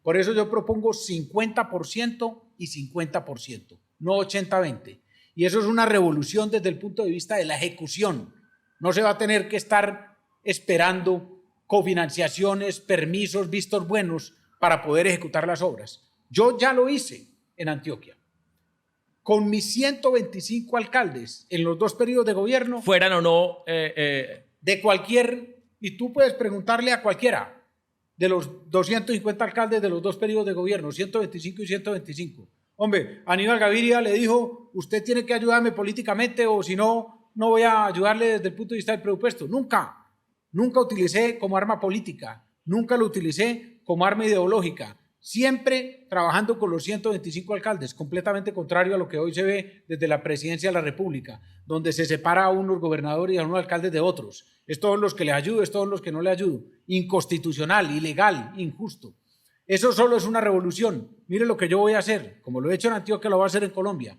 Por eso yo propongo 50% y 50%, no 80-20. Y eso es una revolución desde el punto de vista de la ejecución. No se va a tener que estar esperando cofinanciaciones, permisos, vistos buenos para poder ejecutar las obras. Yo ya lo hice en Antioquia. Con mis 125 alcaldes en los 2 periodos de gobierno. Fueran o no. De cualquier. Y tú puedes preguntarle a cualquiera de los 250 alcaldes de los 2 periodos de gobierno, 125 y 125. Hombre, Aníbal Gaviria le dijo, usted tiene que ayudarme políticamente o si no, no voy a ayudarle desde el punto de vista del presupuesto. Nunca utilicé como arma política, nunca lo utilicé como arma ideológica. Siempre trabajando con los 125 alcaldes, completamente contrario a lo que hoy se ve desde la presidencia de la República, donde se separa a unos gobernadores y a unos alcaldes de otros. Es todos los que le ayudo, es todos los que no le ayudo. Inconstitucional, ilegal, injusto. Eso solo es una revolución. Mire lo que yo voy a hacer, como lo he hecho en Antioquia, lo voy a hacer en Colombia.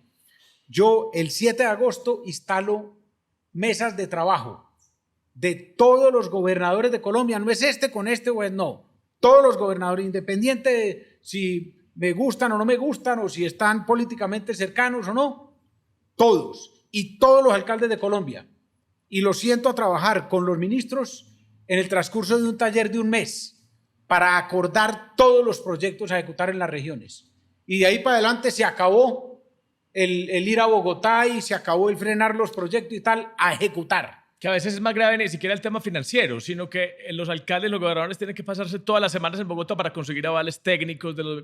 Yo el 7 de agosto instalo mesas de trabajo de todos los gobernadores de Colombia. No es este con este o es no. Todos los gobernadores, independiente de si me gustan o no me gustan, o si están políticamente cercanos o no, todos, y todos los alcaldes de Colombia. Y los siento a trabajar con los ministros en el transcurso de un taller de un mes para acordar todos los proyectos a ejecutar en las regiones. Y de ahí para adelante se acabó el ir a Bogotá y se acabó el frenar los proyectos y tal, a ejecutar. Que a veces es más grave ni siquiera el tema financiero, sino que los alcaldes, los gobernadores tienen que pasarse todas las semanas en Bogotá para conseguir avales técnicos de los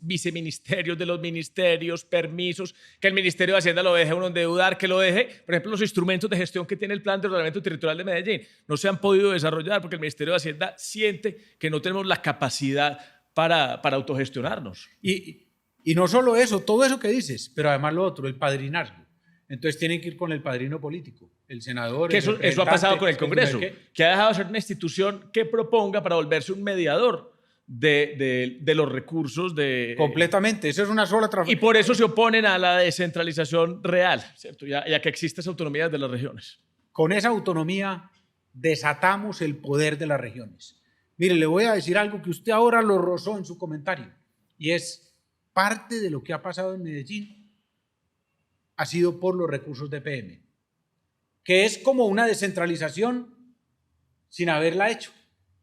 viceministerios, de los ministerios, permisos, que el Ministerio de Hacienda lo deje uno endeudar, que lo deje. Por ejemplo, los instrumentos de gestión que tiene el Plan de Ordenamiento Territorial de Medellín no se han podido desarrollar porque el Ministerio de Hacienda siente que no tenemos la capacidad para autogestionarnos. Y no solo eso, todo eso que dices, pero además lo otro, el padrinazgo. Entonces tienen que ir con el padrino político, el senador. Que eso ha pasado con el Congreso, que ha dejado de ser una institución que proponga para volverse un mediador de los recursos. Completamente, eso es una sola Y por eso se oponen a la descentralización real, ¿cierto? Ya que existe esa autonomía de las regiones. Con esa autonomía desatamos el poder de las regiones. Mire, le voy a decir algo que usted ahora lo rozó en su comentario, y es parte de lo que ha pasado en Medellín ha sido por los recursos de PM, que es como una descentralización sin haberla hecho.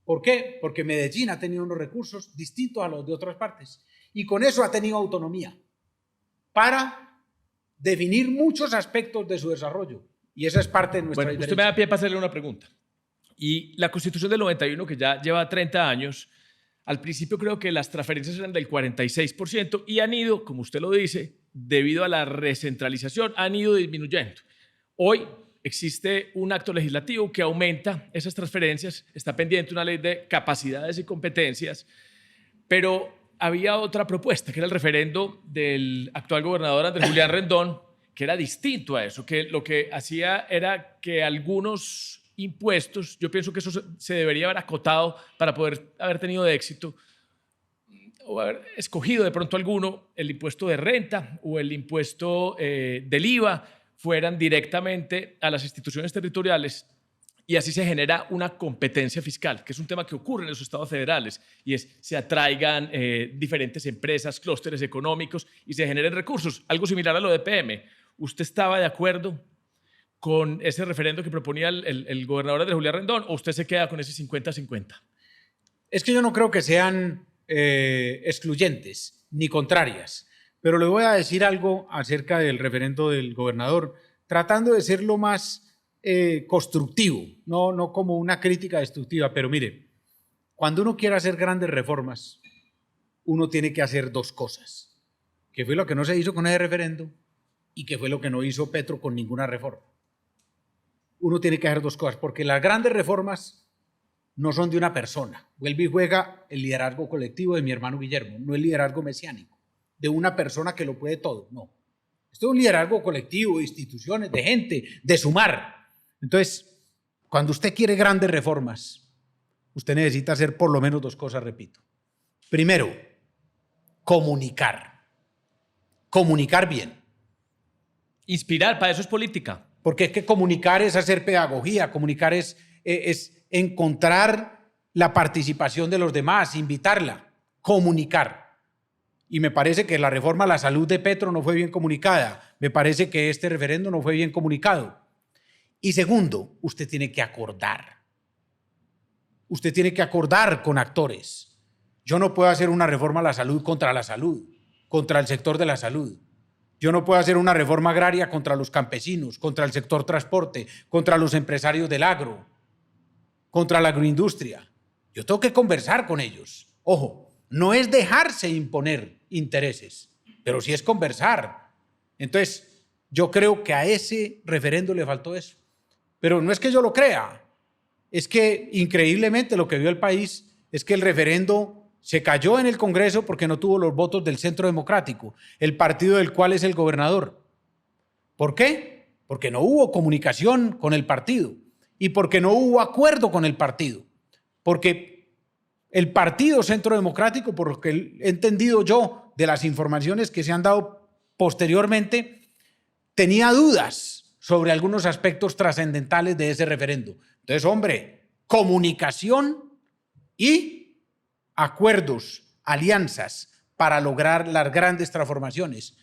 ¿Por qué? Porque Medellín ha tenido unos recursos distintos a los de otras partes y con eso ha tenido autonomía para definir muchos aspectos de su desarrollo y esa es parte de nuestra diferencia. Usted me da pie para hacerle una pregunta. Y la Constitución del 91, que ya lleva 30 años, al principio creo que las transferencias eran del 46% y han ido, como usted lo dice, debido a la recentralización, han ido disminuyendo. Hoy existe un acto legislativo que aumenta esas transferencias, está pendiente una ley de capacidades y competencias, pero había otra propuesta, que era el referendo del actual gobernador Andrés Julián Rendón, que era distinto a eso, que lo que hacía era que algunos impuestos, yo pienso que eso se debería haber acotado para poder haber tenido éxito, o haber escogido de pronto alguno, el impuesto de renta o el impuesto del IVA, fueran directamente a las instituciones territoriales y así se genera una competencia fiscal, que es un tema que ocurre en los estados federales, y se atraigan diferentes empresas, clústeres económicos y se generen recursos, algo similar a lo de PM. ¿Usted estaba de acuerdo con ese referendo que proponía el gobernador de Julián Rendón o usted se queda con ese 50-50? Es que yo no creo que sean excluyentes ni contrarias. pero le voy a decir algo acerca del referendo del gobernador, tratando de ser lo más constructivo, no como una crítica destructiva, pero mire, cuando uno quiere hacer grandes reformas, uno tiene que hacer dos cosas, que fue lo que no se hizo con ese referendo y que fue lo que no hizo Petro con ninguna reforma. Uno tiene que hacer dos cosas, porque las grandes reformas no son de una persona. Vuelve y juega el liderazgo colectivo de mi hermano Guillermo, no el liderazgo mesiánico, de una persona que lo puede todo, no. Esto es un liderazgo colectivo, de instituciones, de gente, de sumar. Entonces, cuando usted quiere grandes reformas, usted necesita hacer por lo menos dos cosas, repito. Primero, comunicar. Comunicar bien. Inspirar, para eso es política. Porque es que comunicar es hacer pedagogía, comunicar es encontrar la participación de los demás, invitarla, comunicar. Y me parece que la reforma a la salud de Petro no fue bien comunicada, me parece que este referendo no fue bien comunicado. Y segundo, usted tiene que acordar. Usted tiene que acordar con actores. Yo no puedo hacer una reforma a la salud, contra el sector de la salud. Yo no puedo hacer una reforma agraria contra los campesinos, contra el sector transporte, contra los empresarios del agro, contra la agroindustria. Yo tengo que conversar con ellos. Ojo, no es dejarse imponer intereses, pero sí es conversar. Entonces, yo creo que a ese referendo le faltó eso. Pero no es que yo lo crea, es que increíblemente lo que vio el país es que el referendo se cayó en el Congreso porque no tuvo los votos del Centro Democrático, el partido del cual es el gobernador. ¿Por qué? Porque no hubo comunicación con el partido y porque no hubo acuerdo con el partido. Porque el partido Centro Democrático, por lo que he entendido yo de las informaciones que se han dado posteriormente, tenía dudas sobre algunos aspectos trascendentales de ese referendo. Entonces, hombre, comunicación y acuerdos, alianzas para lograr las grandes transformaciones.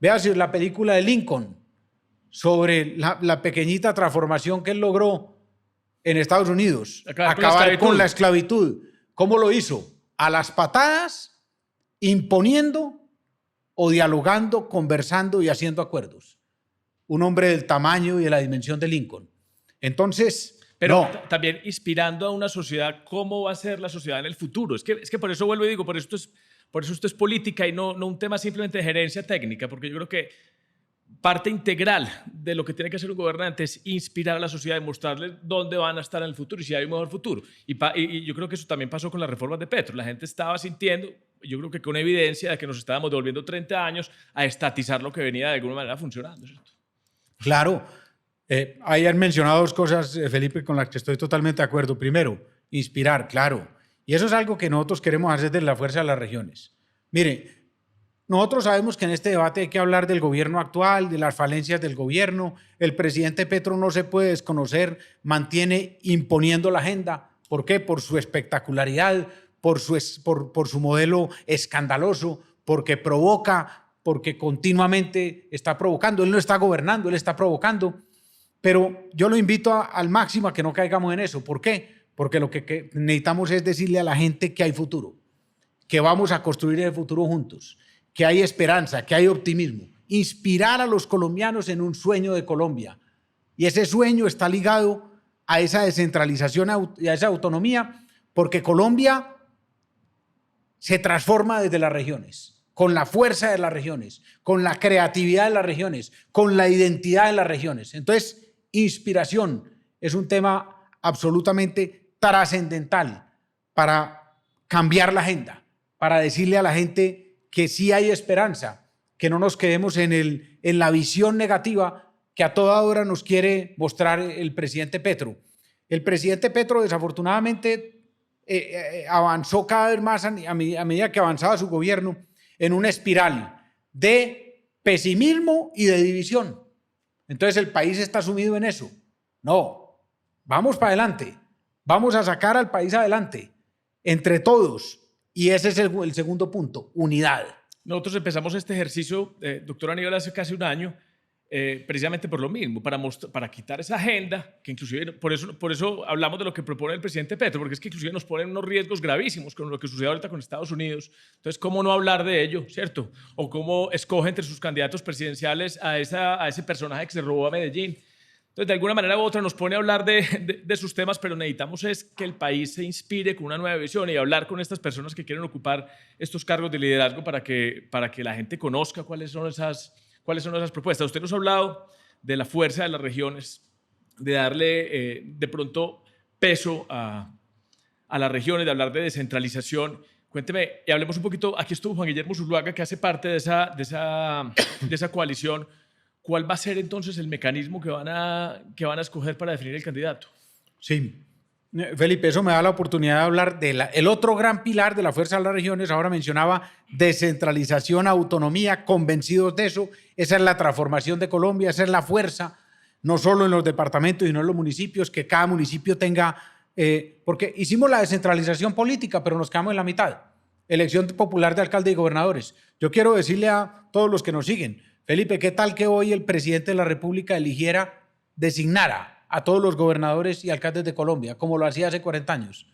Véase la película de Lincoln sobre la pequeñita transformación que él logró en Estados Unidos, acabar con la esclavitud. ¿Cómo lo hizo? A las patadas, imponiendo o dialogando, conversando y haciendo acuerdos. Un hombre del tamaño y de la dimensión de Lincoln. Entonces, pero no. También inspirando a una sociedad, ¿cómo va a ser la sociedad en el futuro? Es que por eso vuelvo y digo, por eso esto es política y no un tema simplemente de gerencia técnica, porque yo creo que parte integral de lo que tiene que hacer un gobernante es inspirar a la sociedad y mostrarles dónde van a estar en el futuro y si hay un mejor futuro. Y yo creo que eso también pasó con las reformas de Petro. La gente estaba sintiendo, yo creo que con evidencia de que nos estábamos devolviendo 30 años a estatizar lo que venía de alguna manera funcionando, ¿cierto? Claro. Ahí han mencionado dos cosas, Felipe, con las que estoy totalmente de acuerdo. Primero, inspirar, claro. Y eso es algo que nosotros queremos hacer desde la fuerza de las regiones. Mire, nosotros sabemos que en este debate hay que hablar del gobierno actual, de las falencias del gobierno. El presidente Petro no se puede desconocer, mantiene imponiendo la agenda. ¿Por qué? Por su espectacularidad, por su modelo escandaloso, porque provoca, porque continuamente está provocando. Él no está gobernando, él está provocando. Pero yo lo invito al máximo a que no caigamos en eso. ¿Por qué? Porque lo que necesitamos es decirle a la gente que hay futuro, que vamos a construir el futuro juntos, que hay esperanza, que hay optimismo. Inspirar a los colombianos en un sueño de Colombia. Y ese sueño está ligado a esa descentralización y a esa autonomía, porque Colombia se transforma desde las regiones, con la fuerza de las regiones, con la creatividad de las regiones, con la identidad de las regiones. Entonces, inspiración es un tema absolutamente trascendental para cambiar la agenda, para decirle a la gente que sí hay esperanza, que no nos quedemos en la visión negativa que a toda hora nos quiere mostrar el presidente Petro. El presidente Petro desafortunadamente avanzó cada vez más a medida que avanzaba su gobierno en una espiral de pesimismo y de división. Entonces el país está sumido en eso. No, vamos para adelante, vamos a sacar al país adelante, entre todos. Y ese es el segundo punto, unidad. Nosotros empezamos este ejercicio, doctor Aníbal, hace casi un año, precisamente por lo mismo, para quitar esa agenda, que inclusive, por eso hablamos de lo que propone el presidente Petro, porque es que inclusive nos ponen unos riesgos gravísimos con lo que sucede ahorita con Estados Unidos. Entonces, ¿cómo no hablar de ello, cierto? O cómo escoge entre sus candidatos presidenciales a ese personaje que se robó a Medellín. Entonces, de alguna manera u otra nos pone a hablar de sus temas, pero necesitamos es que el país se inspire con una nueva visión y hablar con estas personas que quieren ocupar estos cargos de liderazgo para que la gente conozca cuáles son esas propuestas. Usted nos ha hablado de la fuerza de las regiones, de darle de pronto peso a las regiones, de hablar de descentralización. Cuénteme y hablemos un poquito. Aquí estuvo Juan Guillermo Zuluaga, que hace parte de esa coalición. ¿Cuál va a ser entonces el mecanismo que van a escoger para definir el candidato? Sí, Felipe, eso me da la oportunidad de hablar del otro gran pilar de la fuerza de las regiones. Ahora mencionaba descentralización, autonomía, convencidos de eso. Esa es la transformación de Colombia, esa es la fuerza, no solo en los departamentos, sino en los municipios, que cada municipio tenga, porque hicimos la descentralización política, pero nos quedamos en la mitad. Elección popular de alcalde y gobernadores. Yo quiero decirle a todos los que nos siguen, Felipe, ¿qué tal que hoy el presidente de la República designara a todos los gobernadores y alcaldes de Colombia, como lo hacía hace 40 años?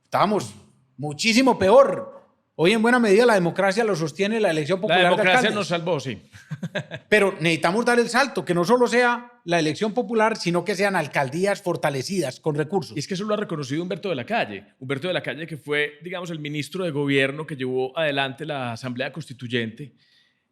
Estábamos muchísimo peor. Hoy en buena medida la democracia lo sostiene la elección popular de alcaldes. La democracia nos salvó, sí. Pero necesitamos dar el salto, que no solo sea la elección popular, sino que sean alcaldías fortalecidas con recursos. Y es que eso lo ha reconocido Humberto de la Calle. Humberto de la Calle, que fue, digamos, el ministro de gobierno que llevó adelante la Asamblea Constituyente.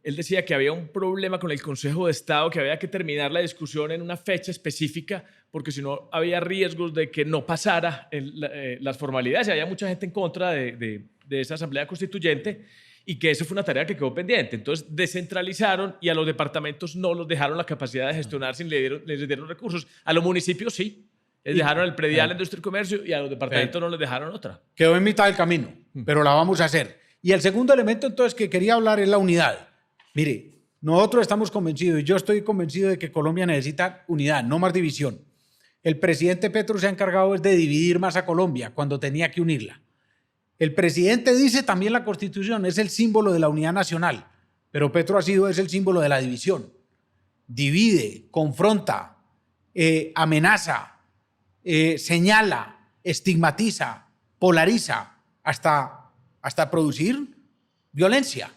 Él decía que había un problema con el Consejo de Estado, que había que terminar la discusión en una fecha específica, porque si no había riesgos de que no pasara las formalidades. Y había mucha gente en contra de esa Asamblea Constituyente y que eso fue una tarea que quedó pendiente. Entonces descentralizaron y a los departamentos no los dejaron la capacidad de gestionar sin les dieron recursos. A los municipios sí. Les dejaron el predial, la industria y comercio, y a los departamentos no les dejaron otra. Quedó en mitad del camino, pero la vamos a hacer. Y el segundo elemento entonces que quería hablar es la unidad. Mire, nosotros estamos convencidos, y yo estoy convencido de que Colombia necesita unidad, no más división. El presidente Petro se ha encargado de dividir más a Colombia cuando tenía que unirla. El presidente dice también la Constitución, es el símbolo de la unidad nacional, pero Petro es el símbolo de la división. Divide, confronta, amenaza, señala, estigmatiza, polariza, hasta producir violencia.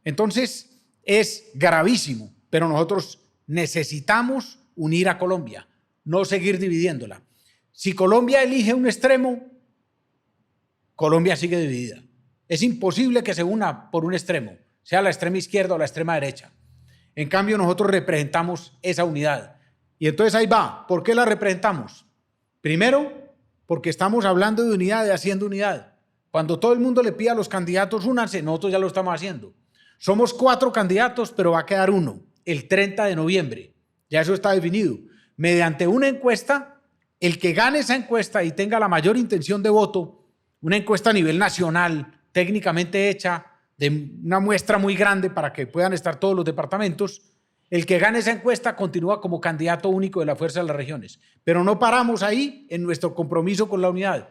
Entonces, es gravísimo, pero nosotros necesitamos unir a Colombia, no seguir dividiéndola. Si Colombia elige un extremo, Colombia sigue dividida. Es imposible que se una por un extremo, sea la extrema izquierda o la extrema derecha. En cambio, nosotros representamos esa unidad. Y entonces ahí va. ¿Por qué la representamos? Primero, porque estamos hablando de unidad, de haciendo unidad. Cuando todo el mundo le pide a los candidatos únanse, nosotros ya lo estamos haciendo. Somos 4 candidatos, pero va a quedar uno, el 30 de noviembre. Ya eso está definido. Mediante una encuesta, el que gane esa encuesta y tenga la mayor intención de voto, una encuesta a nivel nacional, técnicamente hecha, de una muestra muy grande para que puedan estar todos los departamentos, el que gane esa encuesta continúa como candidato único de la Fuerza de las Regiones. Pero no paramos ahí en nuestro compromiso con la unidad.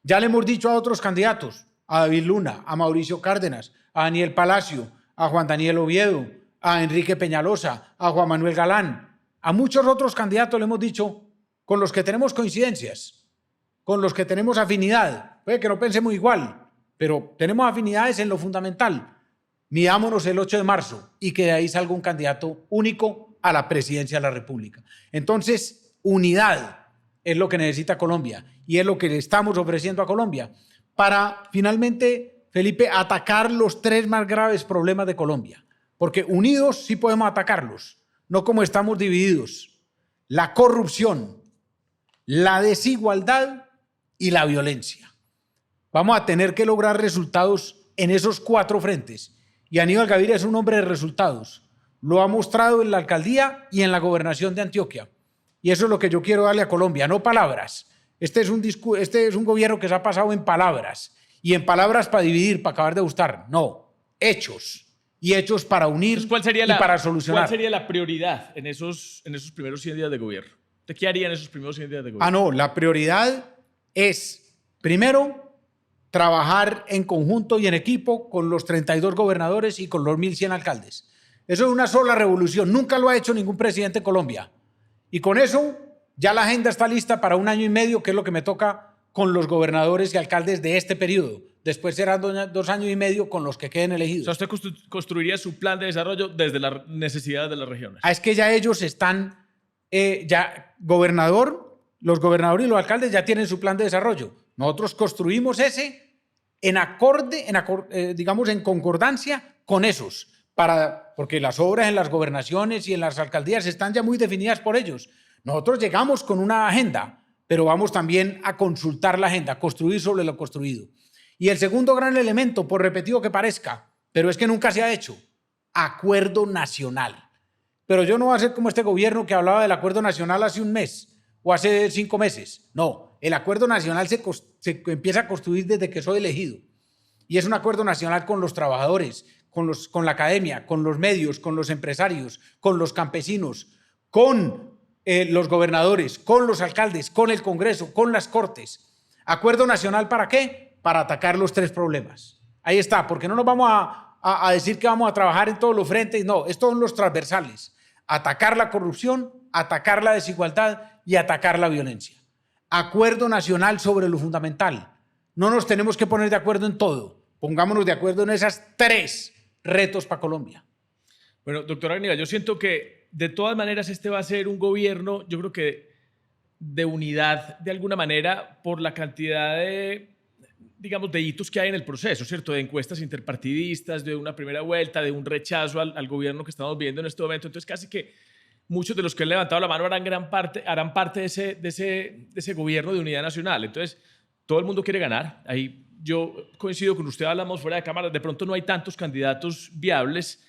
Ya le hemos dicho a otros candidatos, a David Luna, a Mauricio Cárdenas, a Daniel Palacio, a Juan Daniel Oviedo, a Enrique Peñalosa, a Juan Manuel Galán, a muchos otros candidatos le hemos dicho, con los que tenemos coincidencias, con los que tenemos afinidad. Puede que no pensemos igual, pero tenemos afinidades en lo fundamental. Midámonos el 8 de marzo y que de ahí salga un candidato único a la presidencia de la República. Entonces, unidad es lo que necesita Colombia y es lo que le estamos ofreciendo a Colombia para finalmente, Felipe, atacar los 3 más graves problemas de Colombia. Porque unidos sí podemos atacarlos, no como estamos divididos. La corrupción, la desigualdad y la violencia. Vamos a tener que lograr resultados en esos 4 frentes. Y Aníbal Gaviria es un hombre de resultados. Lo ha mostrado en la alcaldía y en la gobernación de Antioquia. Y eso es lo que yo quiero darle a Colombia, no palabras. Este es un gobierno que se ha pasado en palabras. Y en palabras para dividir, para acabar de gustar. No, hechos. Y hechos para unir. Entonces, y para solucionar. ¿Cuál sería la prioridad en esos primeros 100 días de gobierno? ¿Usted qué haría en esos primeros 100 días de gobierno? No, la prioridad es, primero, trabajar en conjunto y en equipo con los 32 gobernadores y con los 1.100 alcaldes. Eso es una sola revolución. Nunca lo ha hecho ningún presidente de Colombia. Y con eso ya la agenda está lista para 1 año y medio, que es lo que me toca con los gobernadores y alcaldes de este periodo. Después serán 2 años y medio con los que queden elegidos. O sea, usted construiría su plan de desarrollo desde las necesidades de las regiones. Es que ya ellos están, los gobernadores y los alcaldes ya tienen su plan de desarrollo. Nosotros construimos ese digamos, en concordancia con esos, porque las obras en las gobernaciones y en las alcaldías están ya muy definidas por ellos. Nosotros llegamos con una agenda, pero vamos también a consultar la agenda, construir sobre lo construido. Y el segundo gran elemento, por repetido que parezca, pero es que nunca se ha hecho, acuerdo nacional. Pero yo no voy a ser como este gobierno que hablaba del acuerdo nacional hace un mes o hace 5 meses. No, el acuerdo nacional se empieza a construir desde que soy elegido. Y es un acuerdo nacional con los trabajadores, con la academia, con los medios, con los empresarios, con los campesinos, con los gobernadores, con los alcaldes, con el Congreso, con las Cortes. ¿Acuerdo nacional para qué? Para atacar los 3 problemas. Ahí está, porque no nos vamos a decir que vamos a trabajar en todos los frentes. No, estos son los transversales. Atacar la corrupción, atacar la desigualdad y atacar la violencia. Acuerdo nacional sobre lo fundamental. No nos tenemos que poner de acuerdo en todo. Pongámonos de acuerdo en esas 3 retos para Colombia. Bueno, doctora Aníbal, yo siento que de todas maneras este va a ser un gobierno, yo creo que de unidad de alguna manera por la cantidad de, digamos, de hitos que hay en el proceso, ¿cierto? De encuestas interpartidistas, de una primera vuelta, de un rechazo al gobierno que estamos viendo en este momento. Entonces casi que muchos de los que han levantado la mano harán parte de ese gobierno de unidad nacional. Entonces todo el mundo quiere ganar. Ahí yo coincido con usted, hablamos fuera de cámara, de pronto no hay tantos candidatos viables,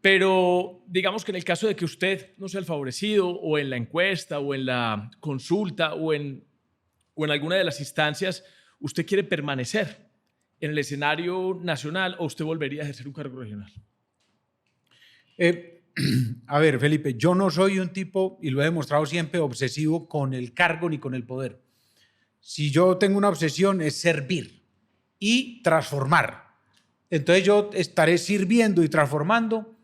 pero digamos que en el caso de que usted no sea el favorecido o en la encuesta o en la consulta o en alguna de las instancias, ¿usted quiere permanecer en el escenario nacional o usted volvería a ejercer un cargo regional? A ver, Felipe, yo no soy un tipo, y lo he demostrado siempre, obsesivo con el cargo ni con el poder. Si yo tengo una obsesión es servir y transformar. Entonces yo estaré sirviendo y transformando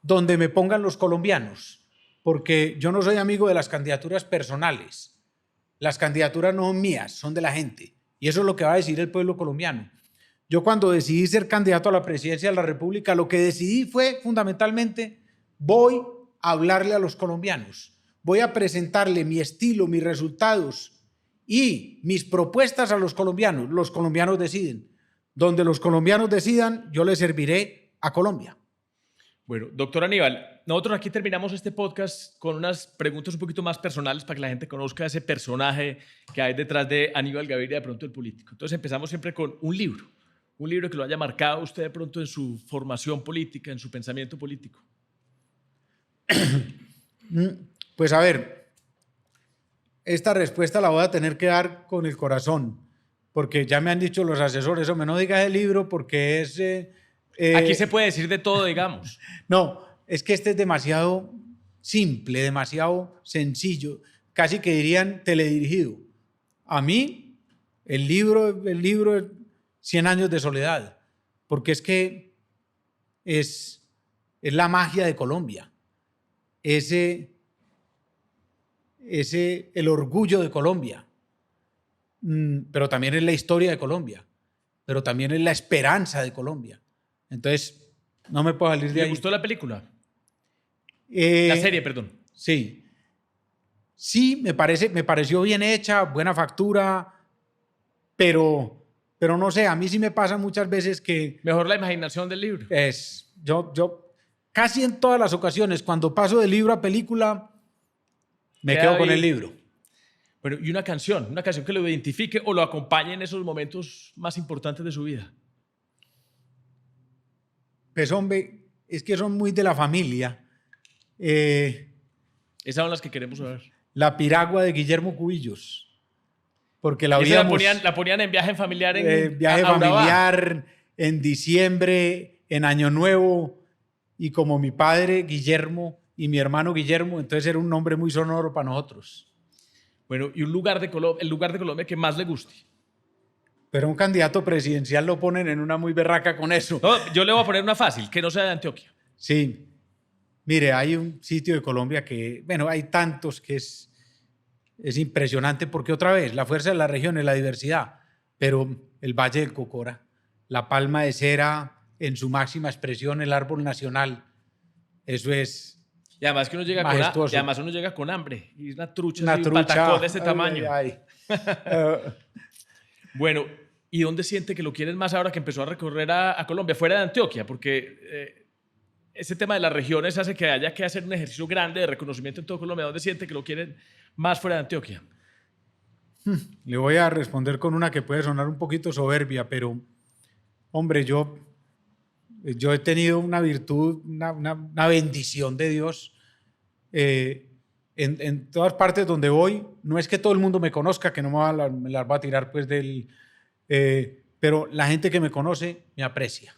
donde me pongan los colombianos, porque yo no soy amigo de las candidaturas personales. Las candidaturas no son mías, son de la gente. Y eso es lo que va a decidir el pueblo colombiano. Yo cuando decidí ser candidato a la presidencia de la República, lo que decidí fue fundamentalmente, voy a hablarle a los colombianos, voy a presentarle mi estilo, mis resultados y mis propuestas a los colombianos deciden. Donde los colombianos decidan, yo les serviré a Colombia. Bueno, doctor Aníbal, nosotros aquí terminamos este podcast con unas preguntas un poquito más personales para que la gente conozca ese personaje que hay detrás de Aníbal Gaviria, de pronto el político. Entonces empezamos siempre con un libro que lo haya marcado usted de pronto en su formación política, en su pensamiento político. Pues a ver, esta respuesta la voy a tener que dar con el corazón, porque ya me han dicho los asesores, hombre, no digas el libro porque es... Aquí se puede decir de todo, digamos. No, es que este es demasiado simple, demasiado sencillo, casi que dirían teledirigido. A mí, el libro es 100 años de soledad, porque es que es la magia de Colombia, el orgullo de Colombia, pero también es la historia de Colombia, pero también es la esperanza de Colombia. Entonces, no me puedo salir de ahí. ¿Le gustó la película? La serie, perdón. Sí. Sí, me pareció bien hecha, buena factura, pero no sé, a mí sí me pasa muchas veces que... Mejor la imaginación del libro. Yo casi en todas las ocasiones, cuando paso de libro a película, me quedo con el libro. Bueno, y una canción que lo identifique o lo acompañe en esos momentos más importantes de su vida. Pues hombre, es que son muy de la familia. Esas son las que queremos saber. La piragua de Guillermo Cubillos. Porque la ponían en viaje familiar viaje familiar, en diciembre, en Año Nuevo, y como mi padre Guillermo y mi hermano Guillermo, entonces era un nombre muy sonoro para nosotros. Bueno, y el lugar de Colombia que más le guste. Pero un candidato presidencial lo ponen en una muy berraca con eso. No, yo le voy a poner una fácil, que no sea de Antioquia. Sí. Mire, hay un sitio de Colombia que, bueno, hay tantos que es impresionante porque otra vez, la fuerza de la región es la diversidad, pero el Valle del Cocora, la palma de cera en su máxima expresión, el árbol nacional, eso es Y además que uno llega majestuoso. y además uno llega con hambre y una trucha, Una así, un trucha, patacón de ese ay, tamaño. ay, Bueno, ¿y dónde siente que lo quieren más ahora que empezó a recorrer a Colombia, fuera de Antioquia? Porque ese tema de las regiones hace que haya que hacer un ejercicio grande de reconocimiento en todo Colombia. ¿Dónde siente que lo quieren más fuera de Antioquia? Le voy a responder con una que puede sonar un poquito soberbia, pero, hombre, yo he tenido una virtud, una bendición de Dios. En todas partes donde voy, no es que todo el mundo me conozca, que no me las va a tirar pues pero la gente que me conoce me aprecia.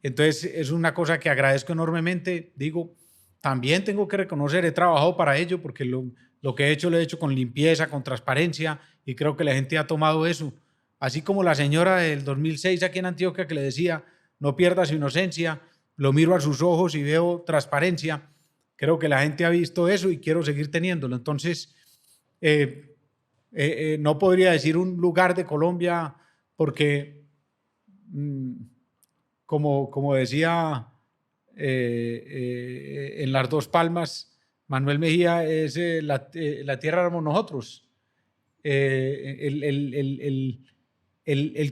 Entonces es una cosa que agradezco enormemente. Digo, también tengo que reconocer, he trabajado para ello porque lo que he hecho lo he hecho con limpieza, con transparencia, y creo que la gente ha tomado eso. Así como la señora del 2006 aquí en Antioquia que le decía, no pierda su inocencia, lo miro a sus ojos y veo transparencia. Creo que la gente ha visto eso y quiero seguir teniéndolo. Entonces, no podría decir un lugar de Colombia porque, como decía en Las Dos Palmas, Manuel Mejía, es la tierra éramos nosotros. El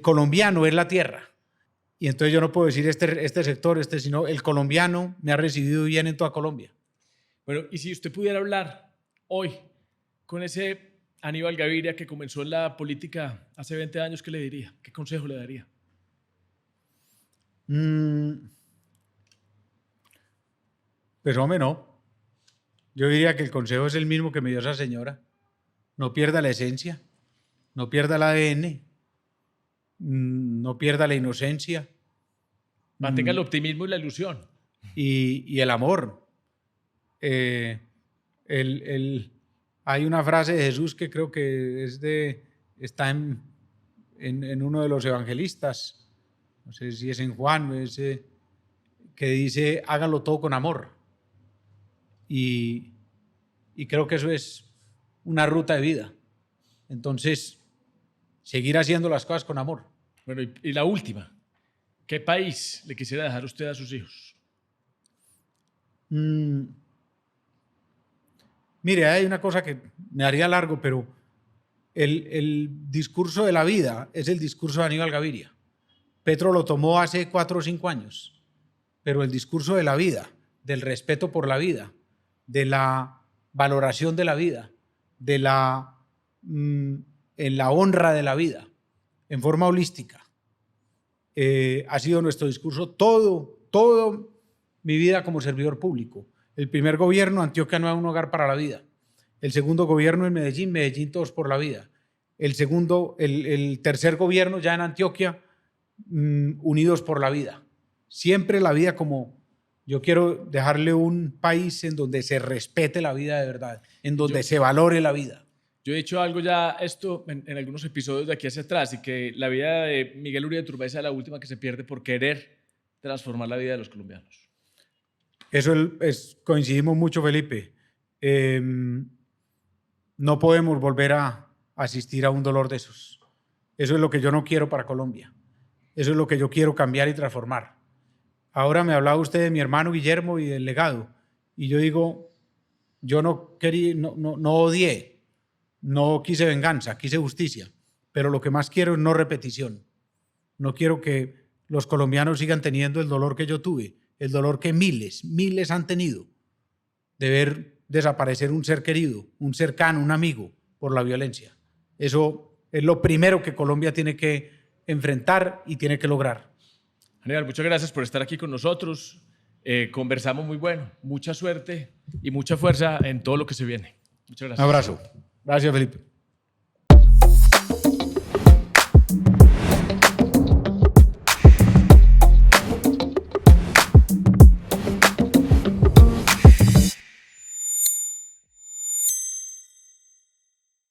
colombiano es la tierra. Y entonces yo no puedo decir este sector, sino el colombiano me ha recibido bien en toda Colombia. Bueno, y si usted pudiera hablar hoy con ese Aníbal Gaviria que comenzó en la política hace 20 años, ¿qué le diría? ¿Qué consejo le daría? Pues hombre, no. Yo diría que el consejo es el mismo que me dio esa señora. No pierda la esencia, no pierda el ADN, no pierda la inocencia. Mantenga el optimismo y la ilusión. Y el amor. Hay una frase de Jesús que creo que está en uno de los evangelistas, no sé si es en Juan, que dice, háganlo todo con amor. Y creo que eso es una ruta de vida. Entonces, seguir haciendo las cosas con amor. Bueno, y la última, ¿qué país le quisiera dejar usted a sus hijos? Mire, hay una cosa que me haría largo, pero el discurso de la vida es el discurso de Aníbal Gaviria. Petro lo tomó hace 4 o 5 años, pero el discurso de la vida, del respeto por la vida, de la valoración de la vida, en la honra de la vida, en forma holística, ha sido nuestro discurso todo mi vida como servidor público. El primer gobierno, Antioquia no es un hogar para la vida. El segundo gobierno en Medellín, Medellín todos por la vida. El tercer gobierno ya en Antioquia, unidos por la vida. Siempre la vida como yo quiero dejarle un país en donde se respete la vida de verdad, en donde se valore la vida. Yo he dicho algo ya esto en algunos episodios de aquí hacia atrás y que la vida de Miguel Uribe Turbay es la última que se pierde por querer transformar la vida de los colombianos. Eso coincidimos mucho, Felipe. No podemos volver a asistir a un dolor de esos. Eso es lo que yo no quiero para Colombia. Eso es lo que yo quiero cambiar y transformar. Ahora me hablaba usted de mi hermano Guillermo y del legado. Y yo digo, yo no quería, no odié, no quise venganza, quise justicia. Pero lo que más quiero es no repetición. No quiero que los colombianos sigan teniendo el dolor que yo tuve, el dolor que miles han tenido de ver desaparecer un ser querido, un cercano, un amigo por la violencia. Eso es lo primero que Colombia tiene que enfrentar y tiene que lograr. Aníbal, muchas gracias por estar aquí con nosotros. Conversamos muy bueno. Mucha suerte y mucha fuerza en todo lo que se viene. Muchas gracias. Un abrazo. Gracias, Felipe.